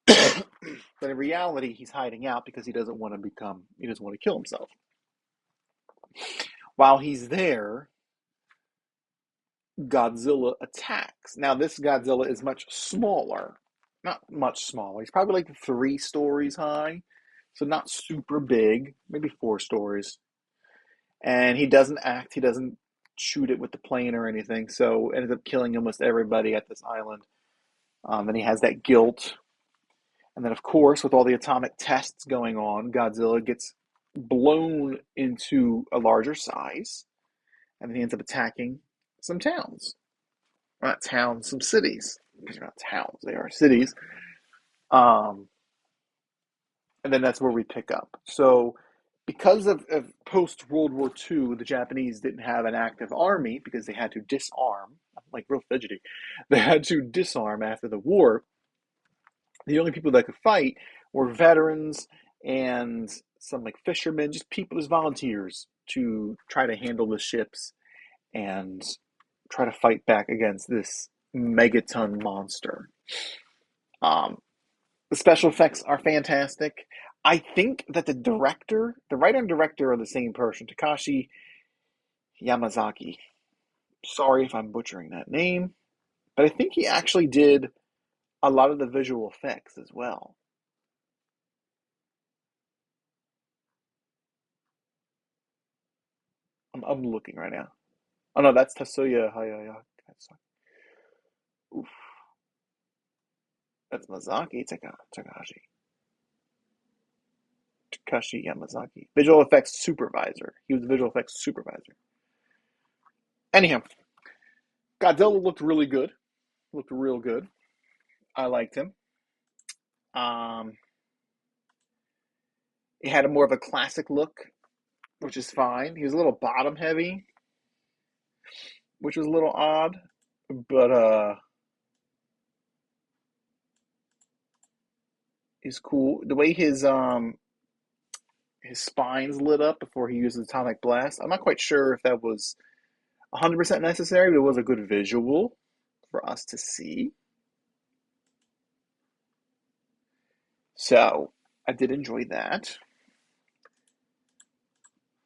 But in reality, he's hiding out because he doesn't want to kill himself. While he's there, Godzilla attacks. Now, this Godzilla is much smaller. Not much smaller. He's probably like 3 stories high. So not super big, maybe 4 stories. And he doesn't shoot it with the plane or anything. So ends up killing almost everybody at this island. And he has that guilt. And then, of course, with all the atomic tests going on, Godzilla gets blown into a larger size. And then he ends up attacking some towns. Not towns, some cities. These are not towns, they are cities. Um, and then that's where we pick up. So, because of post World War II, the Japanese didn't have an active army because they had to disarm. I'm like real fidgety. They had to disarm after the war. The only people that could fight were veterans and some like fishermen, just people as volunteers to try to handle the ships and try to fight back against this megaton monster. Um, the special effects are fantastic. I think that the writer and director are the same person, Takashi Yamazaki. Sorry if I'm butchering that name, but I think he actually did a lot of the visual effects as well. I'm looking right now. Oh no, that's Tatsuya Hayaya. Oof, that's Takahashi. Takashi Yamazaki. Visual effects supervisor. He was the visual effects supervisor. Anyhow, Godzilla looked really good. Looked real good. I liked him. Um, he had a more of a classic look, which is fine. He was a little bottom heavy, which was a little odd, but he's cool. The way his spine's lit up before he uses atomic blast. I'm not quite sure if that was 100% necessary, but it was a good visual for us to see. So I did enjoy that.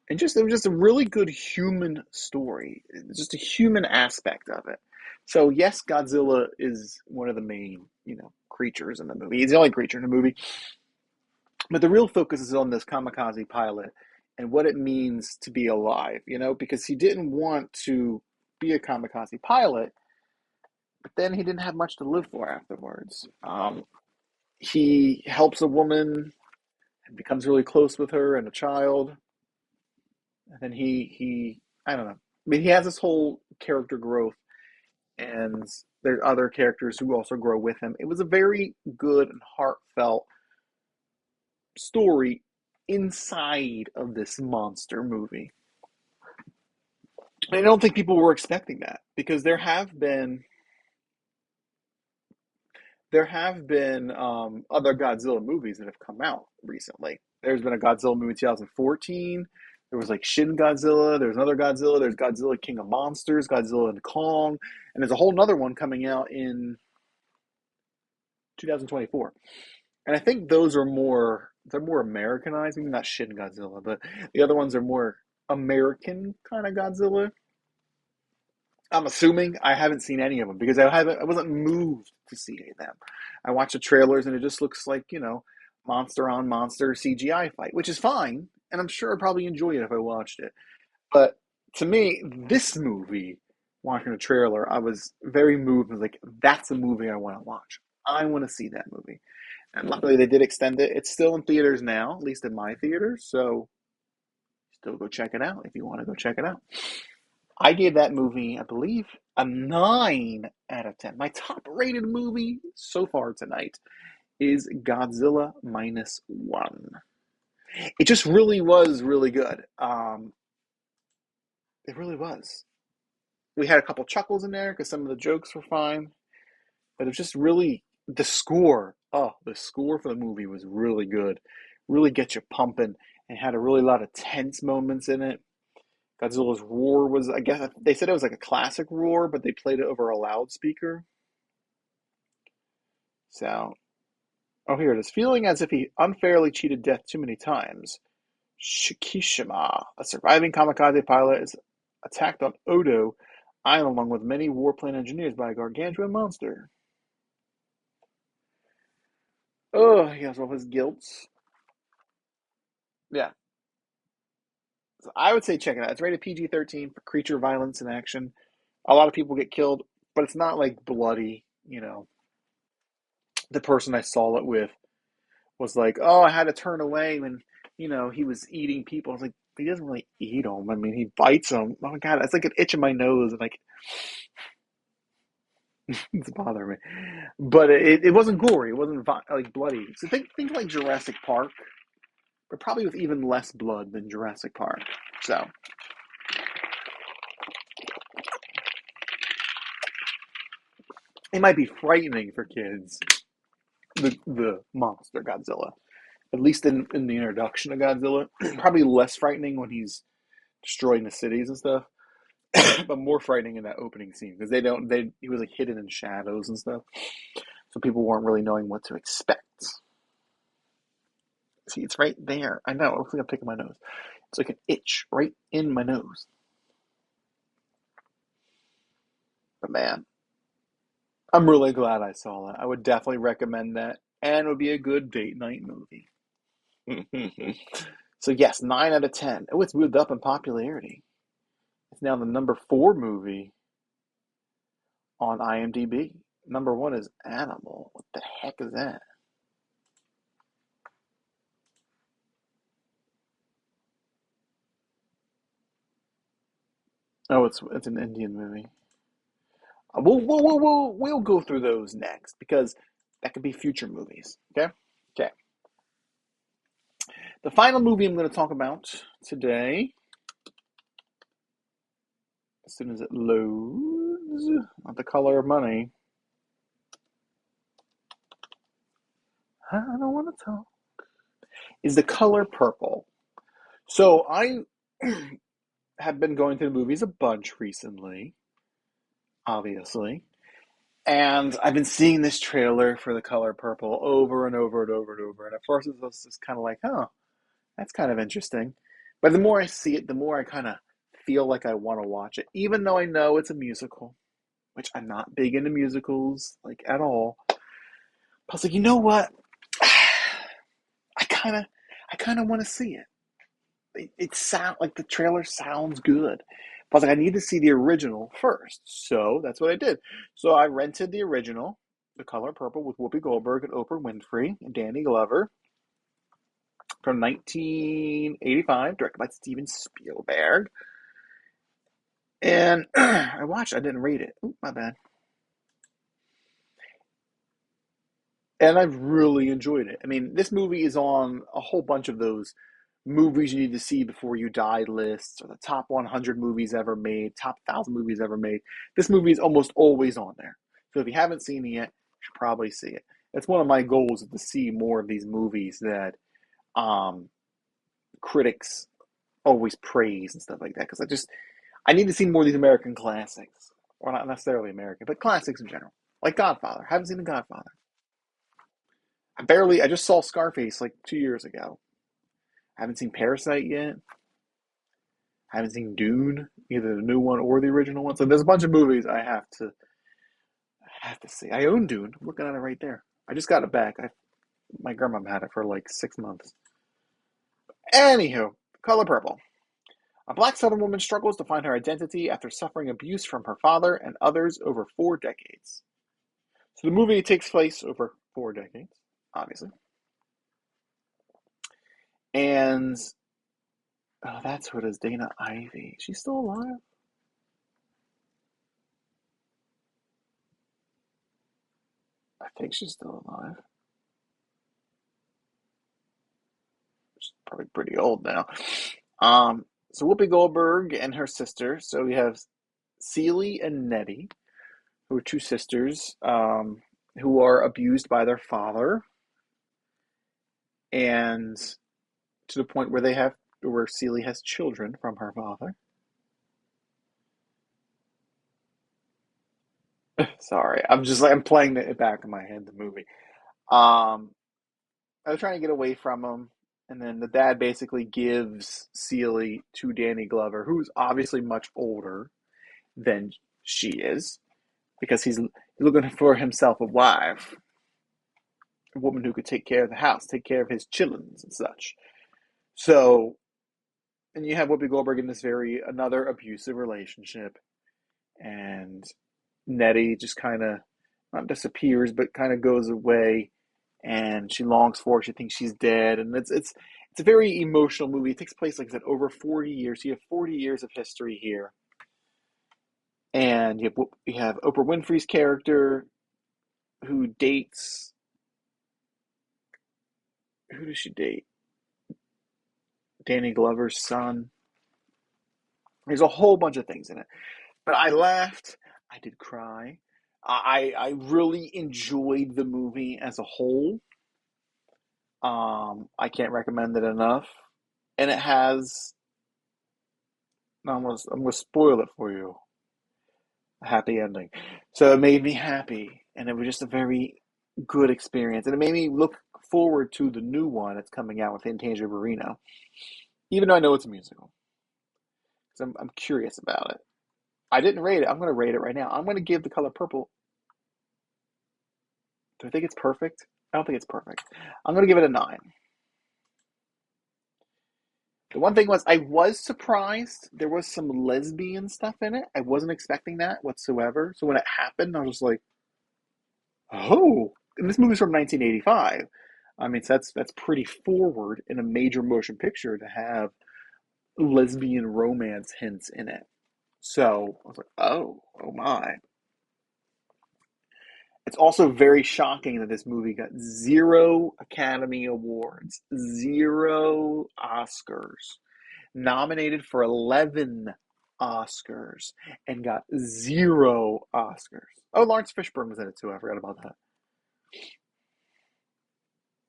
And just it was just a really good human story, just a human aspect of it. So yes, Godzilla is one of the main, creatures in the movie. He's the only creature in the movie, but the real focus is on this kamikaze pilot and what it means to be alive. Because he didn't want to be a kamikaze pilot, but then he didn't have much to live for afterwards. He helps a woman and becomes really close with her and a child. And then he I don't know. I mean, he has this whole character growth, and there's other characters who also grow with him. It was a very good and heartfelt story inside of this monster movie. And I don't think people were expecting that because there have been other Godzilla movies that have come out recently. There's been a Godzilla movie in 2014. There was like Shin Godzilla. There's another Godzilla. There's Godzilla King of Monsters, Godzilla and Kong, and there's a whole other one coming out in 2024. And I think they're more Americanized. Maybe not Shin Godzilla, but the other ones are more American kind of Godzilla. I'm assuming. I haven't seen any of them because I wasn't moved to see any of them. I watched the trailers and it just looks like, monster on monster CGI fight, which is fine, and I'm sure I'd probably enjoy it if I watched it. But to me, this movie, watching the trailer, I was very moved. I was like, that's a movie I want to watch. I want to see that movie. And luckily they did extend it. It's still in theaters now, at least in my theater, so still go check it out if you want to go check it out. I gave that movie, I believe, a 9 out of 10. My top rated movie so far tonight is Godzilla Minus One. It just really was really good. It really was. We had a couple chuckles in there because some of the jokes were fine, but it was just really the score. Oh, the score for the movie was really good. Really get you pumping and had a really lot of tense moments in it. Godzilla's roar was, I guess, they said it was like a classic roar, but they played it over a loudspeaker. So, oh, here it is. Feeling as if he unfairly cheated death too many times, Shikishima, a surviving kamikaze pilot, is attacked on Odo Island along with many warplane engineers by a gargantuan monster. Oh, he has all his guilt. Yeah. So I would say check it out. It's rated PG-13 for creature violence and action. A lot of people get killed, but it's not like bloody. The person I saw it with was like, "Oh, I had to turn away when he was eating people." I was like, "He doesn't really eat them. I mean, he bites them. Oh my god, it's like an itch in my nose, and like it's bothering me." But it wasn't gory. It wasn't like bloody. So think like Jurassic Park, but probably with even less blood than Jurassic Park. So it might be frightening for kids. The monster Godzilla, at least in the introduction of Godzilla, probably less frightening when he's destroying the cities and stuff. But more frightening in that opening scene because they he was like hidden in shadows and stuff, so people weren't really knowing what to expect. See, it's right there. I know. It looks like I'm picking my nose. It's like an itch right in my nose. But man, I'm really glad I saw that. I would definitely recommend that, and it would be a good date night movie. So yes, 9 out of 10. Oh, it's moved up in popularity. It's now the number 4 movie on IMDb. Number 1 is Animal. What the heck is that? Oh, it's an Indian movie. We'll go through those next because that could be future movies. Okay. Okay. The final movie I'm going to talk about today, as soon as it loads, not The Color of Money. I don't want to talk. Is The Color Purple. So I have been going to the movies a bunch recently, obviously. And I've been seeing this trailer for The Color Purple over and over and over and over. And at first it was just kind of like, oh, that's kind of interesting. But the more I see it, the more I kind of feel like I want to watch it, even though I know it's a musical, which I'm not big into musicals, like at all. I was like, you know what? I kind of, I kind of want to see it. It sound like the trailer sounds good. But I was like, I need to see the original first. So that's what I did. So I rented the original, The Color Purple, with Whoopi Goldberg and Oprah Winfrey and Danny Glover from 1985, directed by Steven Spielberg. And I watched. I didn't rate it. Ooh, my bad. And I've really enjoyed it. I mean, this movie is on a whole bunch of those movies you need to see before you die lists, or the top 100 movies ever made, top 1,000 movies ever made. This movie is almost always on there. So if you haven't seen it yet, you should probably see it. It's one of my goals to see more of these movies that um, critics always praise and stuff like that. Because I need to see more of these American classics, or not necessarily American, but classics in general, like Godfather. I haven't seen The Godfather. I just saw Scarface like 2 years ago. I haven't seen Parasite yet. I haven't seen Dune, either the new one or the original one. So there's a bunch of movies I have to see. I own Dune. I'm looking at it right there. I just got it back. My grandma had it for like 6 months. Anywho, Color Purple. A black Southern woman struggles to find her identity after suffering abuse from her father and others over 4 decades. So the movie takes place over 4 decades, obviously. And oh, that's who it is, Dana Ivy. She's still alive. I think she's still alive. She's probably pretty old now. So Whoopi Goldberg and her sister. So we have Celie and Nettie, who are two sisters who are abused by their father, and to the point where Celie has children from her father. Sorry, I'm playing it back in my head, the movie. Um, I was trying to get away from him, and then the dad basically gives Celie to Danny Glover, who's obviously much older than she is, because he's looking for himself a wife, a woman who could take care of the house, take care of his chillins and such. So, and you have Whoopi Goldberg in this another abusive relationship, and Nettie just kind of not disappears, but kind of goes away, and she longs for her. She thinks she's dead, and it's a very emotional movie. It takes place, like I said, over 40 years. You have 40 years of history here, and you have Oprah Winfrey's character who dates. Who does she date? Danny Glover's son. There's a whole bunch of things in it, but I laughed. I did cry. I really enjoyed the movie as a whole. I can't recommend it enough, and it has. I'm gonna spoil it for you. A happy ending. So it made me happy, and it was just a very good experience, and it made me look forward to the new one that's coming out with Fantasia Barrino, even though I know it's a musical, because I'm curious about it. I didn't rate it. I'm gonna rate it right now. I'm gonna give The Color Purple. Do I think it's perfect? I don't think it's perfect. I'm gonna give it a 9. The one thing was, I was surprised there was some lesbian stuff in it. I wasn't expecting that whatsoever. So when it happened, I was like, "Oh!" And this movie's from 1985. I mean, so that's pretty forward in a major motion picture to have lesbian romance hints in it. So I was like, oh my. It's also very shocking that this movie got 0 Academy Awards, 0 Oscars, nominated for 11 Oscars, and got 0 Oscars. Oh, Lawrence Fishburne was in it too. I forgot about that.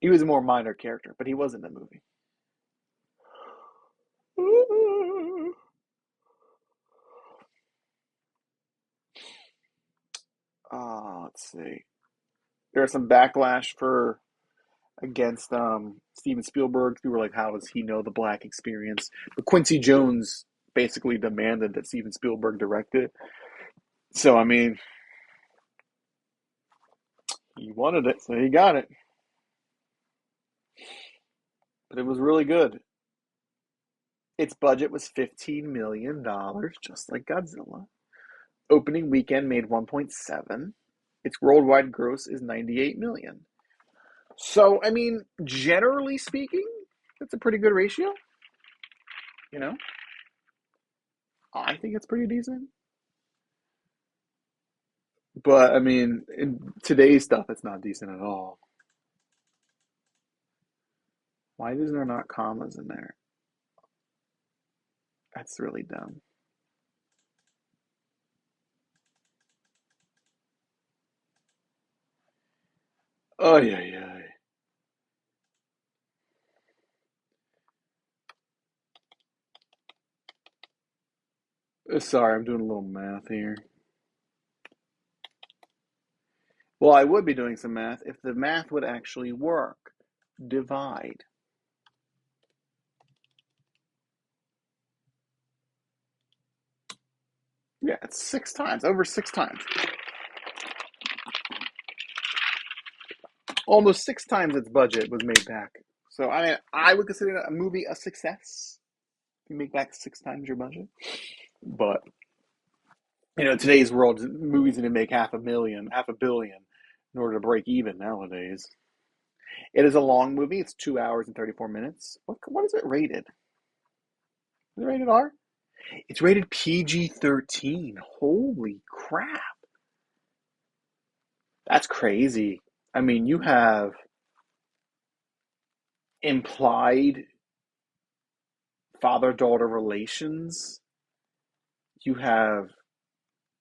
He was a more minor character, but he was in the movie. Let's see. There's some backlash for against Steven Spielberg. Who were like, "How does he know the black experience?" But Quincy Jones basically demanded that Steven Spielberg direct it. So I mean, he wanted it, so he got it. But it was really good. Its budget was $15 million, just like Godzilla. Opening weekend made 1.7. Its worldwide gross is 98 million. So, I mean, generally speaking, that's a pretty good ratio. You know, I think it's pretty decent. But I mean, in today's stuff, it's not decent at all. Why is there not commas in there? That's really dumb. Oh yeah, yeah. Sorry, I'm doing a little math here. Well, I would be doing some math if the math would actually work. Divide. Yeah, it's 6 times, over 6 times. Almost 6 times its budget was made back. So I mean, I would consider a movie a success. You make back 6 times your budget. But today's world, movies need to make half a million, half a billion, in order to break even nowadays. It is a long movie. It's 2 hours and 34 minutes. What is it rated? Is it rated R? It's rated PG-13. Holy crap! That's crazy. I mean, you have implied father-daughter relations. You have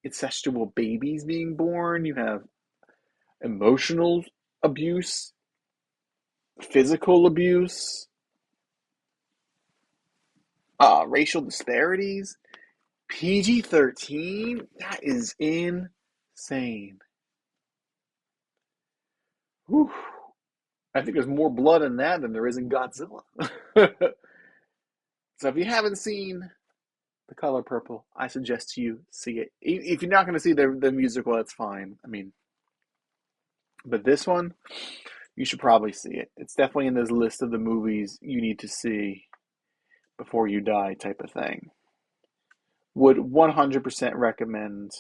incestual babies being born. You have emotional abuse, physical abuse, racial disparities. PG-13? That is insane. Whew. I think there's more blood in that than there is in Godzilla. So if you haven't seen The Color Purple, I suggest you see it. If you're not going to see the musical, that's fine. I mean, but this one, you should probably see it. It's definitely in this list of the movies you need to see before you die type of thing. Would 100% recommend.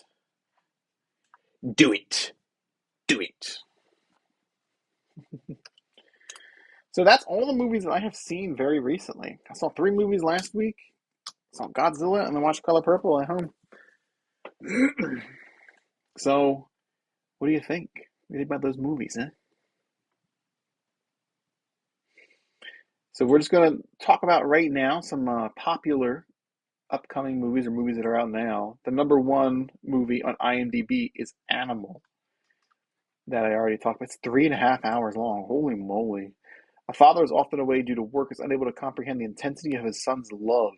Do it. Do it. So that's all the movies that I have seen very recently. I saw 3 movies last week. I saw Godzilla and then watched Color Purple at home. So, what do you think? What do you think about those movies, eh? So we're just going to talk about right now some popular upcoming movies or movies that are out now. The number one movie on IMDb is Animal, that I already talked about. It's 3.5 hours long. Holy moly. A father is often away due to work, is unable to comprehend the intensity of his son's love.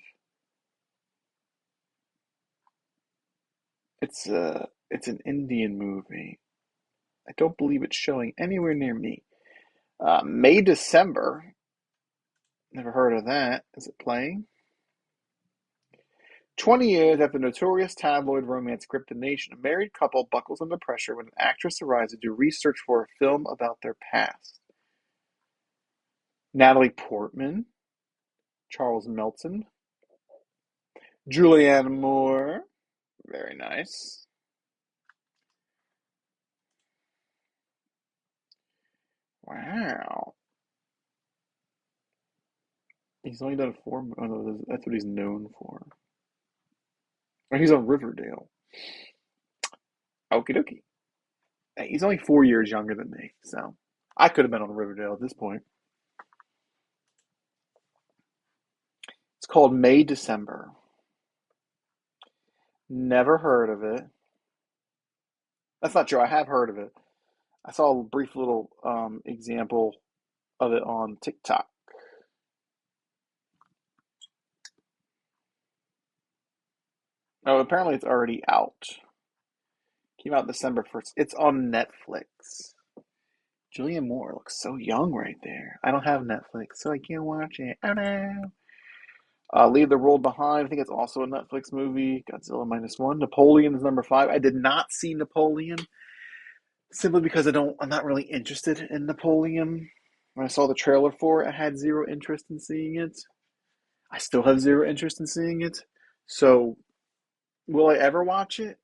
It's an Indian movie. I don't believe it's showing anywhere near me. May December. Never heard of that. Is it playing? 20 years after the notorious tabloid romance gripped the nation, a married couple buckles under pressure when an actress arrives to do research for a film about their past. Natalie Portman, Charles Melton, Julianne Moore. Very nice. Wow. He's only done 4. Oh no, that's what he's known for. Oh, he's on Riverdale. Okie dokie. Hey, he's only 4 years younger than me, so I could have been on Riverdale at this point. It's called May December. Never heard of it. That's not true. I have heard of it. I saw a brief little example of it on TikTok. Oh, apparently it's already out. Came out December 1st. It's on Netflix. Julianne Moore looks so young right there. I don't have Netflix, so I can't watch it. Oh no. Leave the World Behind. I think it's also a Netflix movie. Godzilla Minus One. Napoleon is number 5. I did not see Napoleon simply because I'm not really interested in Napoleon. When I saw the trailer for it, I had zero interest in seeing it. I still have zero interest in seeing it. So, will I ever watch it?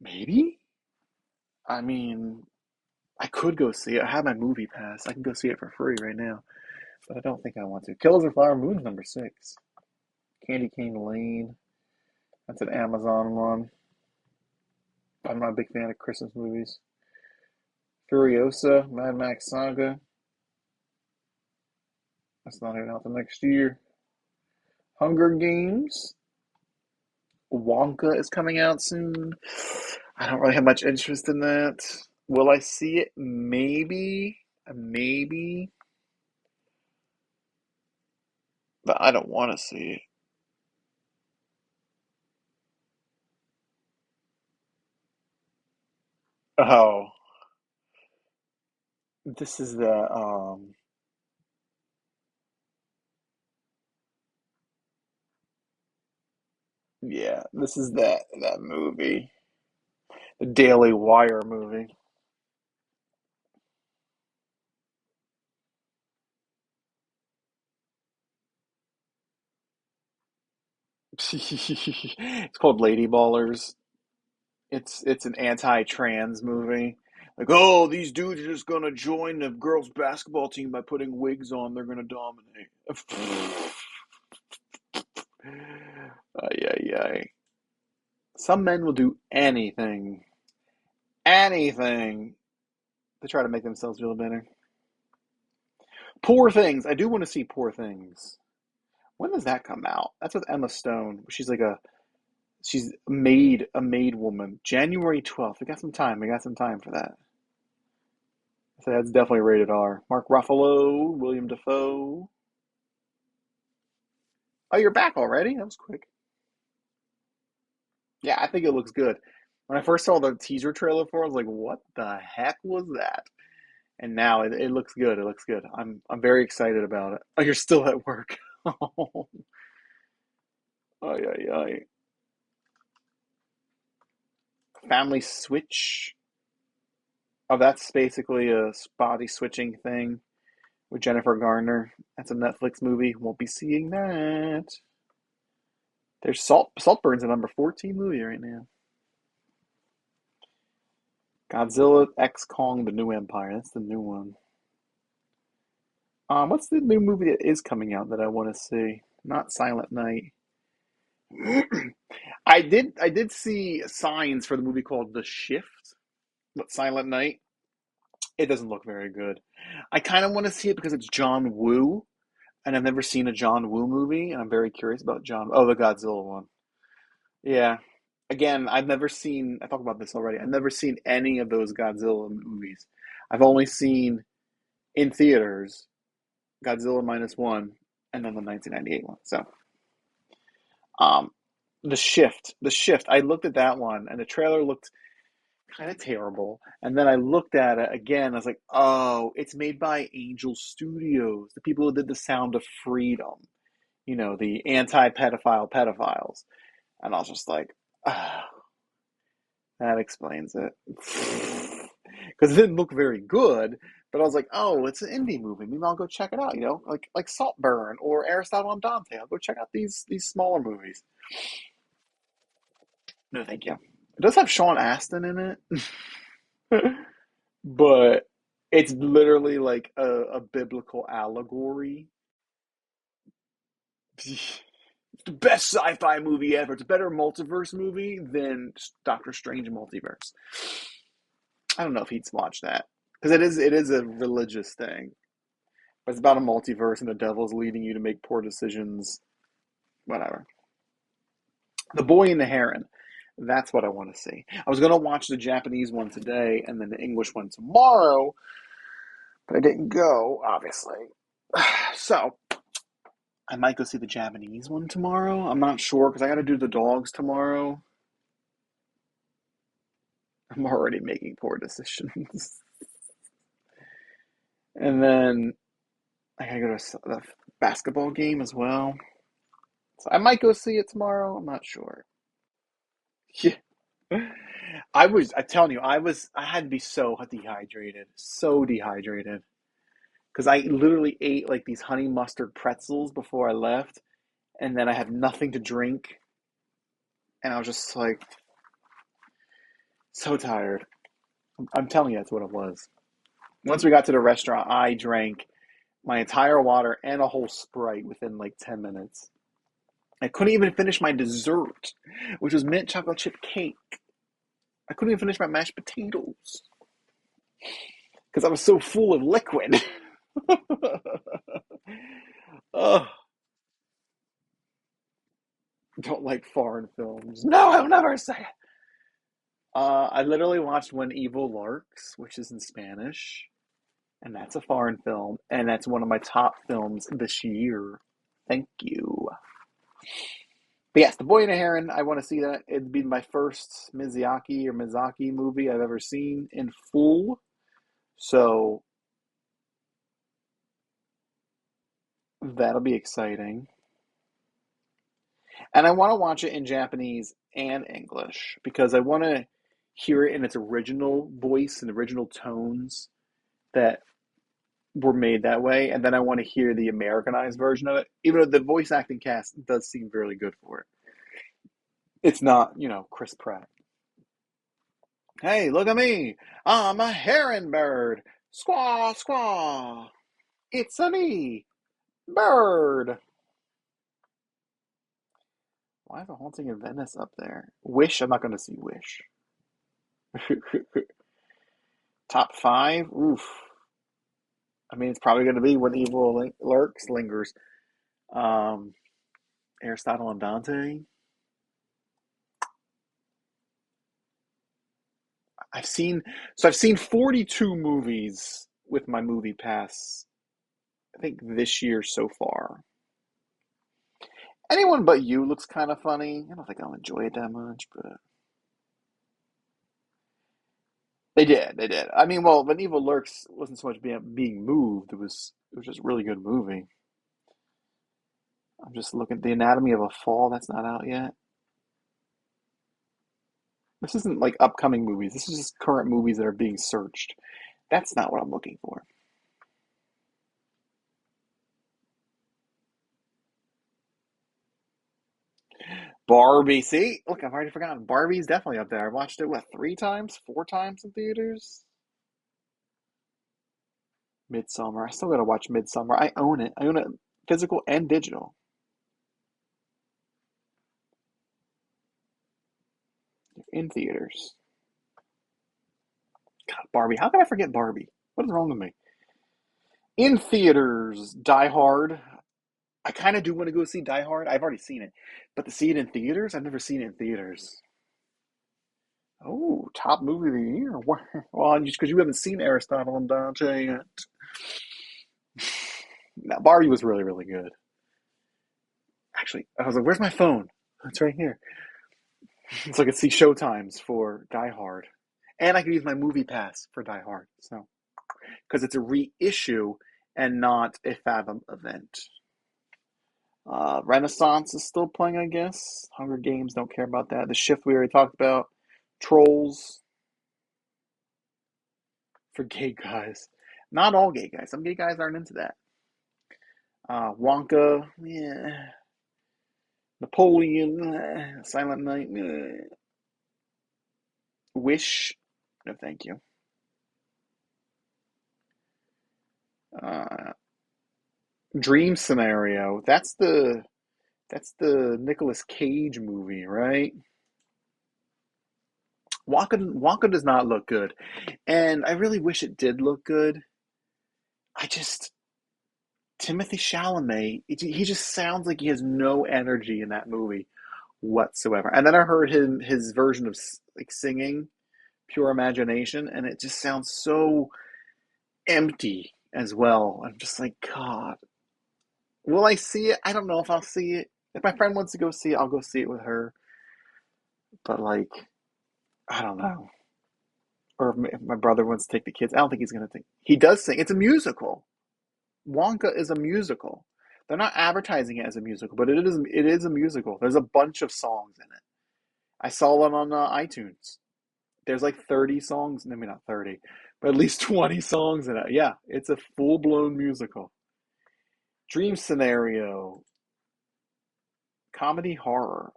Maybe. I mean, I could go see it. I have my movie pass. I can go see it for free right now. But I don't think I want to. Killers of Flower Moon's number 6. Candy Cane Lane. That's an Amazon one. I'm not a big fan of Christmas movies. Furiosa, Mad Max Saga. That's not even out the next year. Hunger Games. Wonka is coming out soon. I don't really have much interest in that. Will I see it? Maybe. Maybe. But I don't want to see it. Oh, this is the yeah, this is that movie. The Daily Wire movie. It's called Lady Ballers. It's an anti-trans movie. Like, oh, these dudes are just gonna join the girls' basketball team by putting wigs on. They're gonna dominate. Ay, ay, ay. Some men will do anything to try to make themselves feel better. Poor Things. I do want to see Poor Things. When does that come out? That's with Emma Stone. She's like a She's a maid woman. January 12th. We got some time. We got some time for that. So that's definitely rated R. Mark Ruffalo, William Dafoe. Oh, you're back already? That was quick. Yeah, I think it looks good. When I first saw the teaser trailer for it, I was like, what the heck was that? And now it looks good. It looks good. I'm very excited about it. Oh, you're still at work. Oh, ay, ay, ay. Family Switch. Oh, that's basically a body switching thing with Jennifer Garner. That's a Netflix movie. Won't be seeing that. There's Saltburn's a number 14 movie right now. Godzilla X Kong: The New Empire. That's the new one. What's the new movie that is coming out that I want to see? Not Silent Night. I did see signs for the movie called The Shift, but Silent Night. It doesn't look very good. I kind of want to see it because it's John Woo, and I've never seen a John Woo movie, and I'm very curious about John. Oh, the Godzilla one. Yeah. Again, I've never seen. I talked about this already. I've never seen any of those Godzilla movies. I've only seen in theaters Godzilla Minus One, and then the 1998 one. So, um, the shift. I looked at that one, and the trailer looked kind of terrible. And then I looked at it again. I was like, oh, it's made by Angel Studios, the people who did The Sound of Freedom. The anti-pedophile pedophiles. And I was just like, oh, that explains it. Because it didn't look very good, but I was like, oh, it's an indie movie. Maybe I'll go check it out. Like Saltburn or Aristotle and Dante. I'll go check out these smaller movies. No, thank you. It does have Sean Astin in it, but it's literally like a biblical allegory. It's the best sci-fi movie ever. It's a better multiverse movie than Doctor Strange Multiverse. I don't know if he'd watch that because it is a religious thing. But it's about a multiverse and the devil's leading you to make poor decisions. Whatever. The Boy and the Heron. That's what I want to see. I was gonna watch the Japanese one today and then the English one tomorrow, but I didn't go, obviously. So I might go see the Japanese one tomorrow. I'm not sure because I got to do the dogs tomorrow. I'm already making poor decisions. And then I gotta go to the basketball game as well. So I might go see it tomorrow. I'm not sure. Yeah. I'm telling you, I had to be so dehydrated. So dehydrated. Because I literally ate like these honey mustard pretzels before I left, and then I had nothing to drink, and I was just like so tired. I'm telling you, that's what it was. Once we got to the restaurant, I drank my entire water and a whole Sprite within like 10 minutes. I couldn't even finish my dessert, which was mint chocolate chip cake. I couldn't even finish my mashed potatoes because I was so full of liquid. Oh, don't like foreign films. No, I'll never say it. I literally watched When Evil Lurks, which is in Spanish, and that's a foreign film, and that's one of my top films this year. Thank you. But yes, The Boy and the Heron, I want to see that. It'd be my first Miyazaki movie I've ever seen in full. So that'll be exciting. And I want to watch it in Japanese and English because I want to hear it in its original voice and original tones that were made that way. And then I want to hear the Americanized version of it, even though the voice acting cast does seem really good for it. It's not, Chris Pratt. Hey, look at me. I'm a heron bird. Squaw, squaw. It's a me, bird. Why is the Haunting in Venice up there? Wish, I'm not going to see Wish. Top five? Oof. I mean, it's probably going to be When Evil Lingers. Um, Aristotle and Dante. I've seen I've seen 42 movies with my movie pass. I think this year so far. Anyone But You looks kind of funny. I don't think I'll enjoy it that much, but they did. They did. I mean, well, When Evil Lurks wasn't so much being moved. It was just a really good movie. I'm just looking at The Anatomy of a Fall. That's not out yet. This isn't like upcoming movies. This is just current movies that are being searched. That's not what I'm looking for. Barbie. See, look, I've already forgotten. Barbie's definitely up there. I watched it what, three times, four times in theaters. Midsummer. I still gotta watch Midsummer. I own it. I own it, physical and digital, in theaters. God, Barbie. How can I forget Barbie? What is wrong with me? In theaters, Die Hard. I kind of do want to go see Die Hard. I've already seen it, but to see it in theaters, I've never seen it in theaters. Oh, top movie of the year. Well, just because you haven't seen Aristotle and Dante yet. Now, Barbie was really, really good. Actually, I was like, "Where's my phone?" It's right here. So I could see showtimes for Die Hard, and I could use my movie pass for Die Hard. So because it's a reissue and not a Fathom event. Renaissance is still playing, I guess. Hunger Games, don't care about that. The Shift we already talked about. Trolls for gay guys. Not all gay guys. Some gay guys aren't into that. Wonka, yeah. Napoleon, Silent Night, Wish, no thank you. Uh, Dream Scenario, that's the Nicolas Cage movie, right? Wonka does not look good, and I really wish it did look good. I just Timothy Chalamet, he just sounds like he has no energy in that movie whatsoever. And then I heard his version of like singing Pure Imagination, and it just sounds so empty as well. I'm just like, God, will I see it? I don't know if I'll see it. If my friend wants to go see it, I'll go see it with her. But like, I don't know. Or if my brother wants to take the kids, I don't think he's gonna take. He does sing. It's a musical. Wonka is a musical. They're not advertising it as a musical, but it is a musical. There's a bunch of songs in it. I saw them on iTunes. There's like 30 songs, maybe not 30, but at least 20 songs in it. Yeah, it's a full-blown musical. Dream Scenario, comedy horror.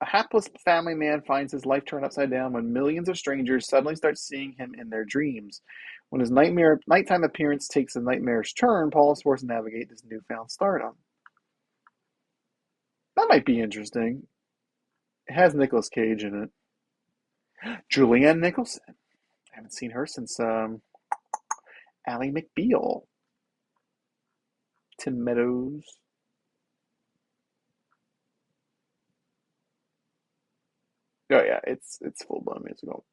A hapless family man finds his life turned upside down when millions of strangers suddenly start seeing him in their dreams. When his nighttime appearance takes a nightmarish turn, Paul is forced to navigate this newfound stardom. That might be interesting. It has Nicolas Cage in it. Julianne Nicholson. I haven't seen her since Ally McBeal. Tim Meadows. Oh yeah, it's full blown musical.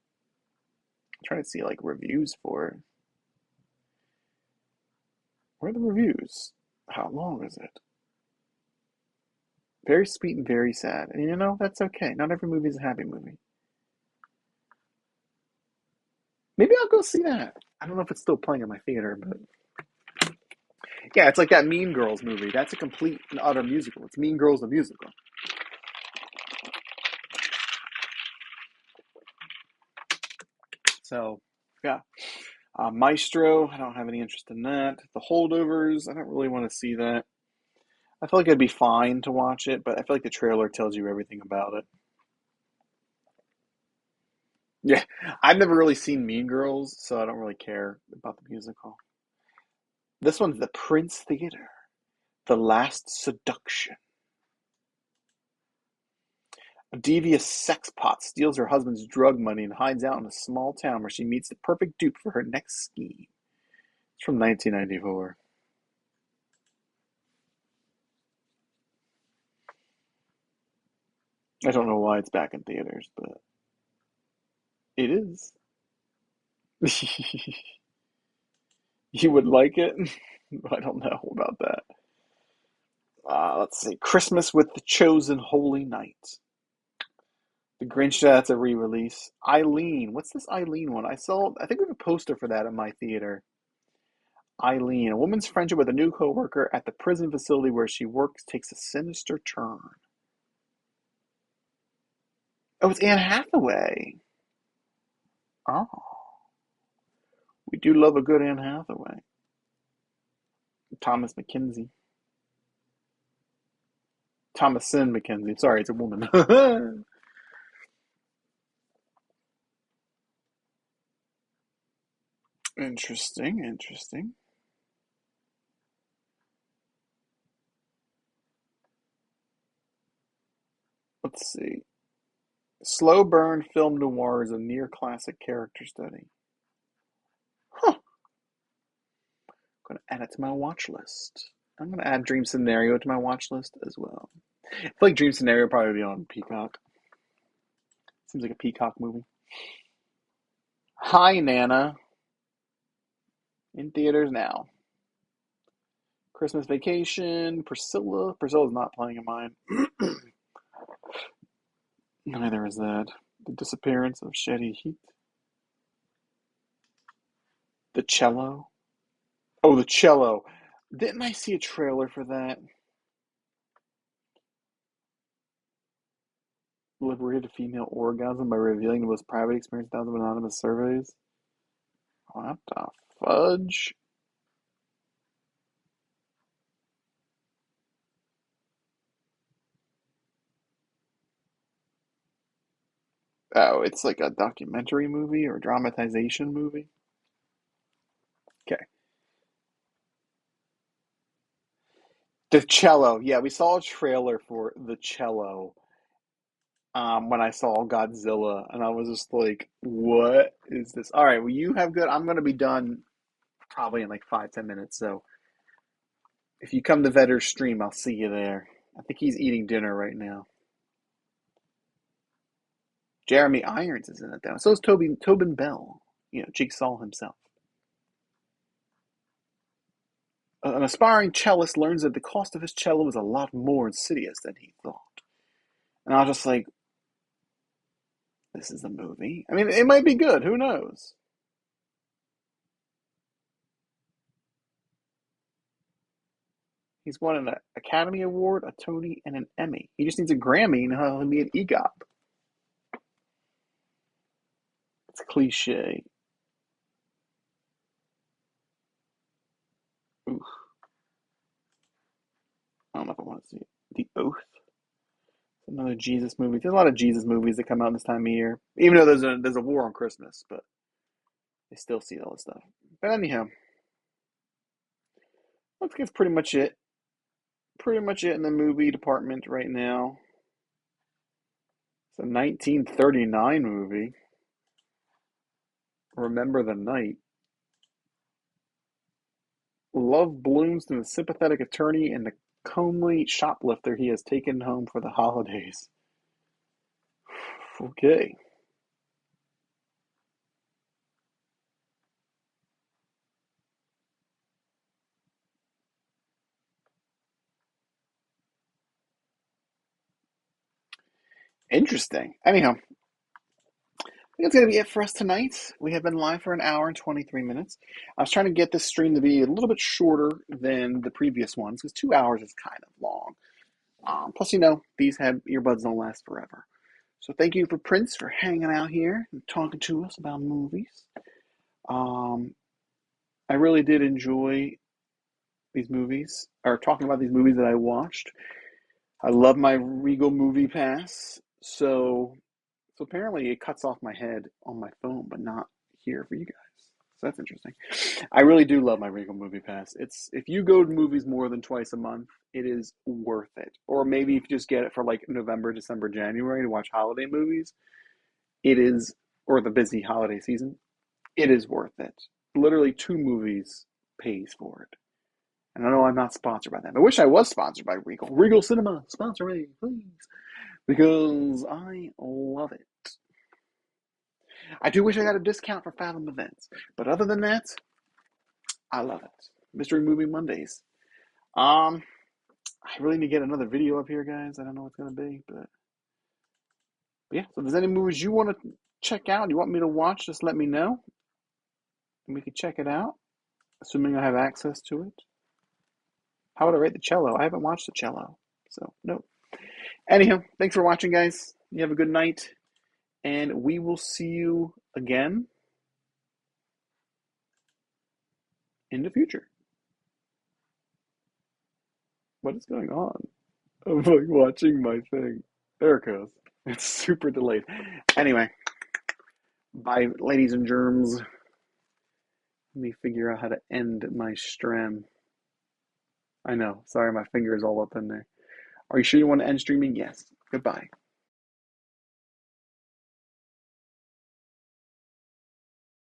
I'm trying to see like reviews for it. Where are the reviews? How long is it? Very sweet and very sad. And that's okay. Not every movie is a happy movie. Maybe I'll go see that. I don't know if it's still playing in my theater, but yeah, it's like that Mean Girls movie. That's a complete and utter musical. It's Mean Girls the musical. So yeah, Maestro. I don't have any interest in that. The Holdovers. I don't really want to see that. I feel like it'd be fine to watch it, but I feel like the trailer tells you everything about it. Yeah, I've never really seen Mean Girls, so I don't really care about the musical. This one's the Prince Theater, The Last Seduction. A devious sexpot steals her husband's drug money and hides out in a small town where she meets the perfect dupe for her next scheme. It's from 1994. I don't know why it's back in theaters, but it is. You would like it? I don't know about that. Let's see. Christmas with the Chosen Holy Night. The Grinch, that's a re-release. Eileen. What's this Eileen one? I think we have a poster for that in my theater. Eileen. A woman's friendship with a new coworker at the prison facility where she works takes a sinister turn. Oh, it's Anne Hathaway. Oh, we do love a good Anne Hathaway. Thomas McKenzie. Thomasin McKenzie. Sorry, it's a woman. Interesting, interesting. Let's see. Slow burn film noir is a near classic character study. Huh. I'm gonna add it to my watch list. I'm gonna add Dream Scenario to my watch list as well. I feel like Dream Scenario will probably be on Peacock. Seems like a Peacock movie. Hi Nana. In theaters now. Christmas Vacation. Priscilla. Priscilla's not playing in mine. Neither is that. The Disappearance of Shetty Heat. The Cello. Oh, the Cello. Didn't I see a trailer for that? Liberated female orgasm by revealing the most private experience thousands of anonymous surveys. What the fudge? Oh, it's like a documentary movie or dramatization movie. Okay. The Cello. Yeah, we saw a trailer for The Cello when I saw Godzilla, and I was just like, what is this? All right, well, you have good. I'm going to be done probably in like 5, 10 minutes. So if you come to Vedder's stream, I'll see you there. I think he's eating dinner right now. Jeremy Irons is in it though. So is Tobin Bell. Jigsaw himself. An aspiring cellist learns that the cost of his cello is a lot more insidious than he thought. And I was just like, this is a movie. I mean, it might be good. Who knows? He's won an Academy Award, a Tony, and an Emmy. He just needs a Grammy and he'll be an EGOT. It's cliche. Oof. I don't know if I want to see it. The Oath. It's another Jesus movie. There's a lot of Jesus movies that come out this time of year. Even though there's a war on Christmas, but I still see all this stuff. But anyhow, looks like it's pretty much it. Pretty much it in the movie department right now. It's a 1939 movie. Remember the Night. Love blooms to a sympathetic attorney and the comely shoplifter he has taken home for the holidays. Okay. Interesting. Anyhow, I think that's going to be it for us tonight. We have been live for an hour and 23 minutes. I was trying to get this stream to be a little bit shorter than the previous ones because 2 hours is kind of long. Plus, these have earbuds don't last forever. So thank you for Prince for hanging out here and talking to us about movies. Um, I really did enjoy these movies, or talking about these movies that I watched. I love my Regal Movie Pass, so apparently it cuts off my head on my phone, but not here for you guys. So that's interesting. I really do love my Regal Movie Pass. It's if you go to movies more than twice a month, it is worth it. Or maybe if you just get it for like November, December, January to watch holiday movies, it is, or the busy holiday season, it is worth it. Literally 2 movies pays for it. And I know I'm not sponsored by them. I wish I was sponsored by Regal. Regal Cinema, sponsor me, please. Because I love it. I do wish I got a discount for Fathom events, but other than that, I love it. Mystery Movie Mondays. Um, I really need to get another video up here, guys. I don't know what's gonna be, but yeah. So if there's any movies you want to check out, you want me to watch, just let me know, and we can check it out, assuming I have access to it. How would I rate the cello? I haven't watched the cello, so no. Anyhow, thanks for watching, guys. You have a good night, and we will see you again in the future. What is going on? I'm like watching my thing. There it goes. It's super delayed. Anyway, bye, ladies and germs. Let me figure out how to end my stream. I know. Sorry, my finger is all up in there. Are you sure you want to end streaming? Yes. Goodbye.